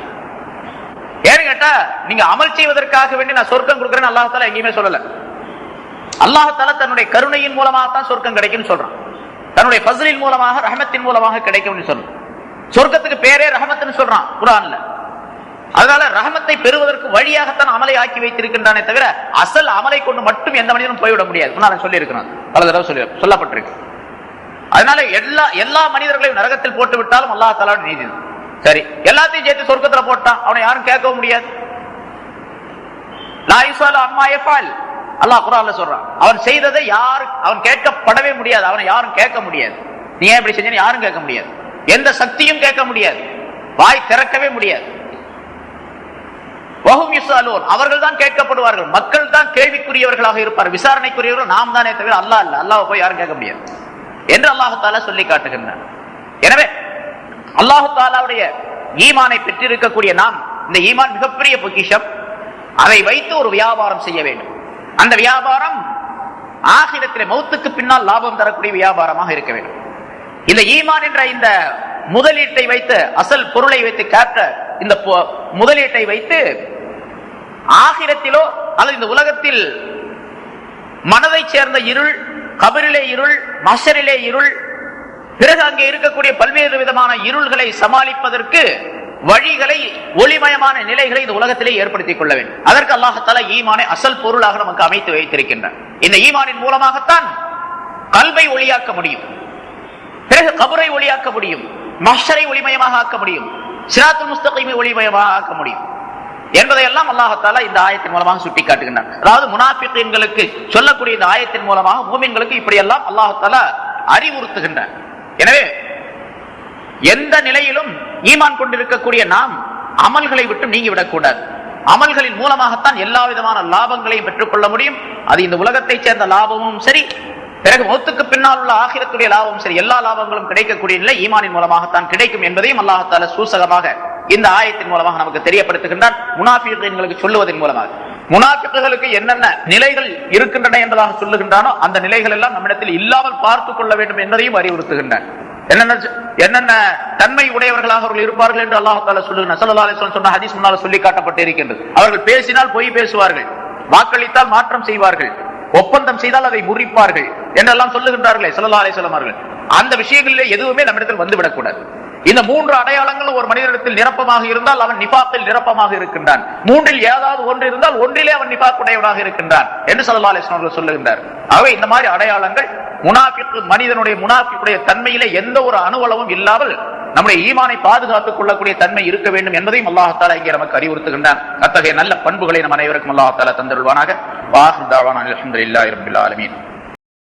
ஏன்னு கேட்டா, நீங்க அமல் செய்வதற்காக வேண்டி நான் சொர்க்கம் கொடுக்கிறேன்னு அல்லாஹ் தஆலா எங்கேயுமே சொல்லல. அல்லாஹ் தஆலா தன்னுடைய கருணையின் மூலமாக தான் சொர்க்கம் கிடைக்கும்னு சொல்றான். தன்னுடைய ஃபஸ்லின் மூலமாக, ரஹமத்தின் மூலமாக கிடைக்கும்னு சொல்றான். சொர்க்கத்துக்கு பேரே ரஹமத்னு சொல்றான் குர்ஆன்ல. அதனால ரஹமத்தை பெறுவதற்கு வழியாகத்தான் அமலை ஆக்கி வைத்திருக்கின்றானே தவிர அசல் அமலை கொண்டு மட்டும் எந்த மனிதனும் போய்விட முடியாது. நான் சொல்லி இருக்கிறேன், பல தடவை சொல்லப்பட்டிருக்கு. அதனால எல்லா மனிதர்களையும் நரகத்தில் போட்டு விட்டாலும் அல்லாஹ் தஆலாவுடைய நீதி. சரி, எல்லாத்தையும் சேர்த்து சொர்க்கத்துல போட்டான், அவனை யாரும் கேட்கவும் முடியாது. லா யுஸாலு அம்மா யஃபால், அல்லாஹ் குர்ஆன்ல சொல்றான். அவன் செய்ததை அவன் கேட்கப்படவே முடியாது, அவனை யாரும் கேட்க முடியாது. நீ ஏன் இப்படி செஞ்சேன்னு யாரும் கேட்க முடியாது. எந்த சக்தியும் கேட்க முடியாது, வாய் திறக்கவே முடியாது. வஹும் யுஸாலூன், அவர்கள் தான் கேட்கப்படுவார்கள். மக்கள் தான் கேள்விக்குரியவர்களாக இருப்பார், விசாரணைக்குரியவர்கள் நாம் தானே தவிர அல்லாஹ் அல்ல. அல்லாஹ்வை போய் யாரும் கேட்க முடியாது என்று அல்லாஹ் தஆலா சொல்லி காட்டுகின்றான். எனவே அல்லாஹ் தஆலாவுடைய ஈமானை பெற்றிருக்கக்கூடிய நாம், இந்த ஈமான் மிகப்பெரிய பொக்கிஷம். அதை வைத்து ஒரு வியாபாரம் செய்ய வேண்டும். அந்த வியாபாரம் ஆகிரத்திலே மௌத்துக்கு பின்னால் லாபம் தரக்கூடிய வியாபாரமாக இருக்க வேண்டும். இந்த ஈமான் என்ற இந்த முதலீட்டை வைத்து, அசல் பொருளை வைத்து, இந்த முதலீட்டை வைத்து ஆகிரத்திலோ அல்லது இந்த உலகத்தில் மனதை சேர்ந்த இருள், கபரிலே இருள், மஹ்ஷரிலே இருள், பிறகு அங்கே இருக்கக்கூடிய பல்வேறு விதமான இருள்களை சமாளிப்பதற்கு வழிகளை, ஒளிமயமான நிலைகளை இந்த உலகத்திலே ஏற்படுத்திக் கொள்ள வேண்டும். அதற்கு அல்லாஹ் தஆலா ஈமானை அசல் பொருளாக நமக்கு அமைத்து வைத்திருக்கின்றார். இந்த ஈமானின் மூலமாகத்தான் கல்வை ஒளியாக்க முடியும், பிறகு கபரை ஒளியாக்க முடியும், மஹ்ஷரை ஒளிமயமாக ஆக்க முடியும், சிராத்துல் முஸ்தகீமை ஒளிமயமாக ஆக்க முடியும் என்பதையெல்லாம் அல்லாஹ் தஆலா இந்த ஆயத்தின் மூலமாக சுட்டி காட்டுகின்றார். அதாவது முனாஃபிகீன்களுக்கு சொல்லக்கூடிய இந்த ஆயத்தின் மூலமாக மூமின்களுக்கு இப்படியெல்லாம் அல்லாஹ் தஆலா அறிவுறுத்துகின்றார். எனவே எந்த நிலையிலும் ஈமான் கொண்டிருக்கக்கூடிய நாம் அமல்களை விட்டு நீங்கிவிடக் கூடாது. அமல்களின் மூலமாகத்தான் எல்லா விதமான லாபங்களையும் பெற்றுக்கொள்ள முடியும். அது இந்த உலகத்தை சேர்ந்த லாபமும் சரி, பிறகு மௌத்துக்கு பின்னால் உள்ள ஆகிரத்துடைய லாபமும் சரி, எல்லா லாபங்களும் கிடைக்கக்கூடிய நிலை ஈமானின் மூலமாகத்தான் கிடைக்கும் என்பதையும் அல்லாஹ் தஆலா சூசகமாக இந்த ஆயத்தின் மூலமாக நமக்கு தெரியப்படுத்துகின்றான். முனாஃபிகீன்களுக்கு சொல்லுவதன் மூலமாக முனாஃபிக்குகளுக்கு என்னென்ன நிலைகள் இருக்கின்றன என்பதாக சொல்லுகின்றானோ அந்த நிலைகள் எல்லாம் நம்மிடத்தில் இல்லாமல் பார்த்துக் கொள்ள வேண்டும் என்பதையும் அறிவுறுத்துகின்றான். என்னென்ன தன்மை உடையவர்களாக அவர்கள் இருப்பார்கள் என்று அல்லாஹ் தஆலா சொல்லுகிறார். ஸல்லல்லாஹு அலைஹி வஸல்லம் சொன்ன ஹதீஸ் முன்னால் சொல்லி காட்டப்பட்டு இருக்கின்றது. அவர்கள் பேசினால் பொய் பேசுவார்கள், வாக்களித்தால் மாற்றம் செய்வார்கள், ஒப்பந்தம் செய்தால் அதை முறிப்பார்கள் என்றெல்லாம் சொல்லுகின்றார்களே ஸல்லல்லாஹு அலைஹி வஸல்லம் அவர்கள். அந்த விஷயங்களிலே எதுவுமே நம்மிடத்தில் வந்துவிடக் கூடாது. இந்த 3 அடையாளங்களும் ஒரு மனிதனிடத்தில் நிரப்பமாக இருந்தால் அவன் நிஃபாக்கில் நிரப்பமாக இருக்கின்றான். 3இல் ஏதாவது ஒன்று இருந்தால் ஒன்றிலே அவன் நிஃபாக் உடையவனாக இருக்கின்றான் என்று ஸல்லல்லாஹு அலைஹி வஸல்லம் சொல்லுகின்றார். ஆகவே இந்த மாதிரி அடையாளங்கள் மனிதனுடைய முனாஃபிக்குடைய தன்மையிலே எந்த ஒரு அணுவளவும் இல்லாமல் நம்முடைய ஈமானை பாதுகாத்துக் கொள்ளக்கூடிய தன்மை இருக்க வேண்டும் என்பதையும் அல்லாஹ் தஆலா இங்கே நமக்கு அறிவுறுத்துகின்றான். அத்தகைய நல்ல பண்புகளை நம் அனைவருக்கும் அல்லாஹ் தஆலா தந்தருள்வானாக. வாஹிர் தஅவானா அல்ஹம்துலில்லாஹி ரப்பில் ஆலமீன்.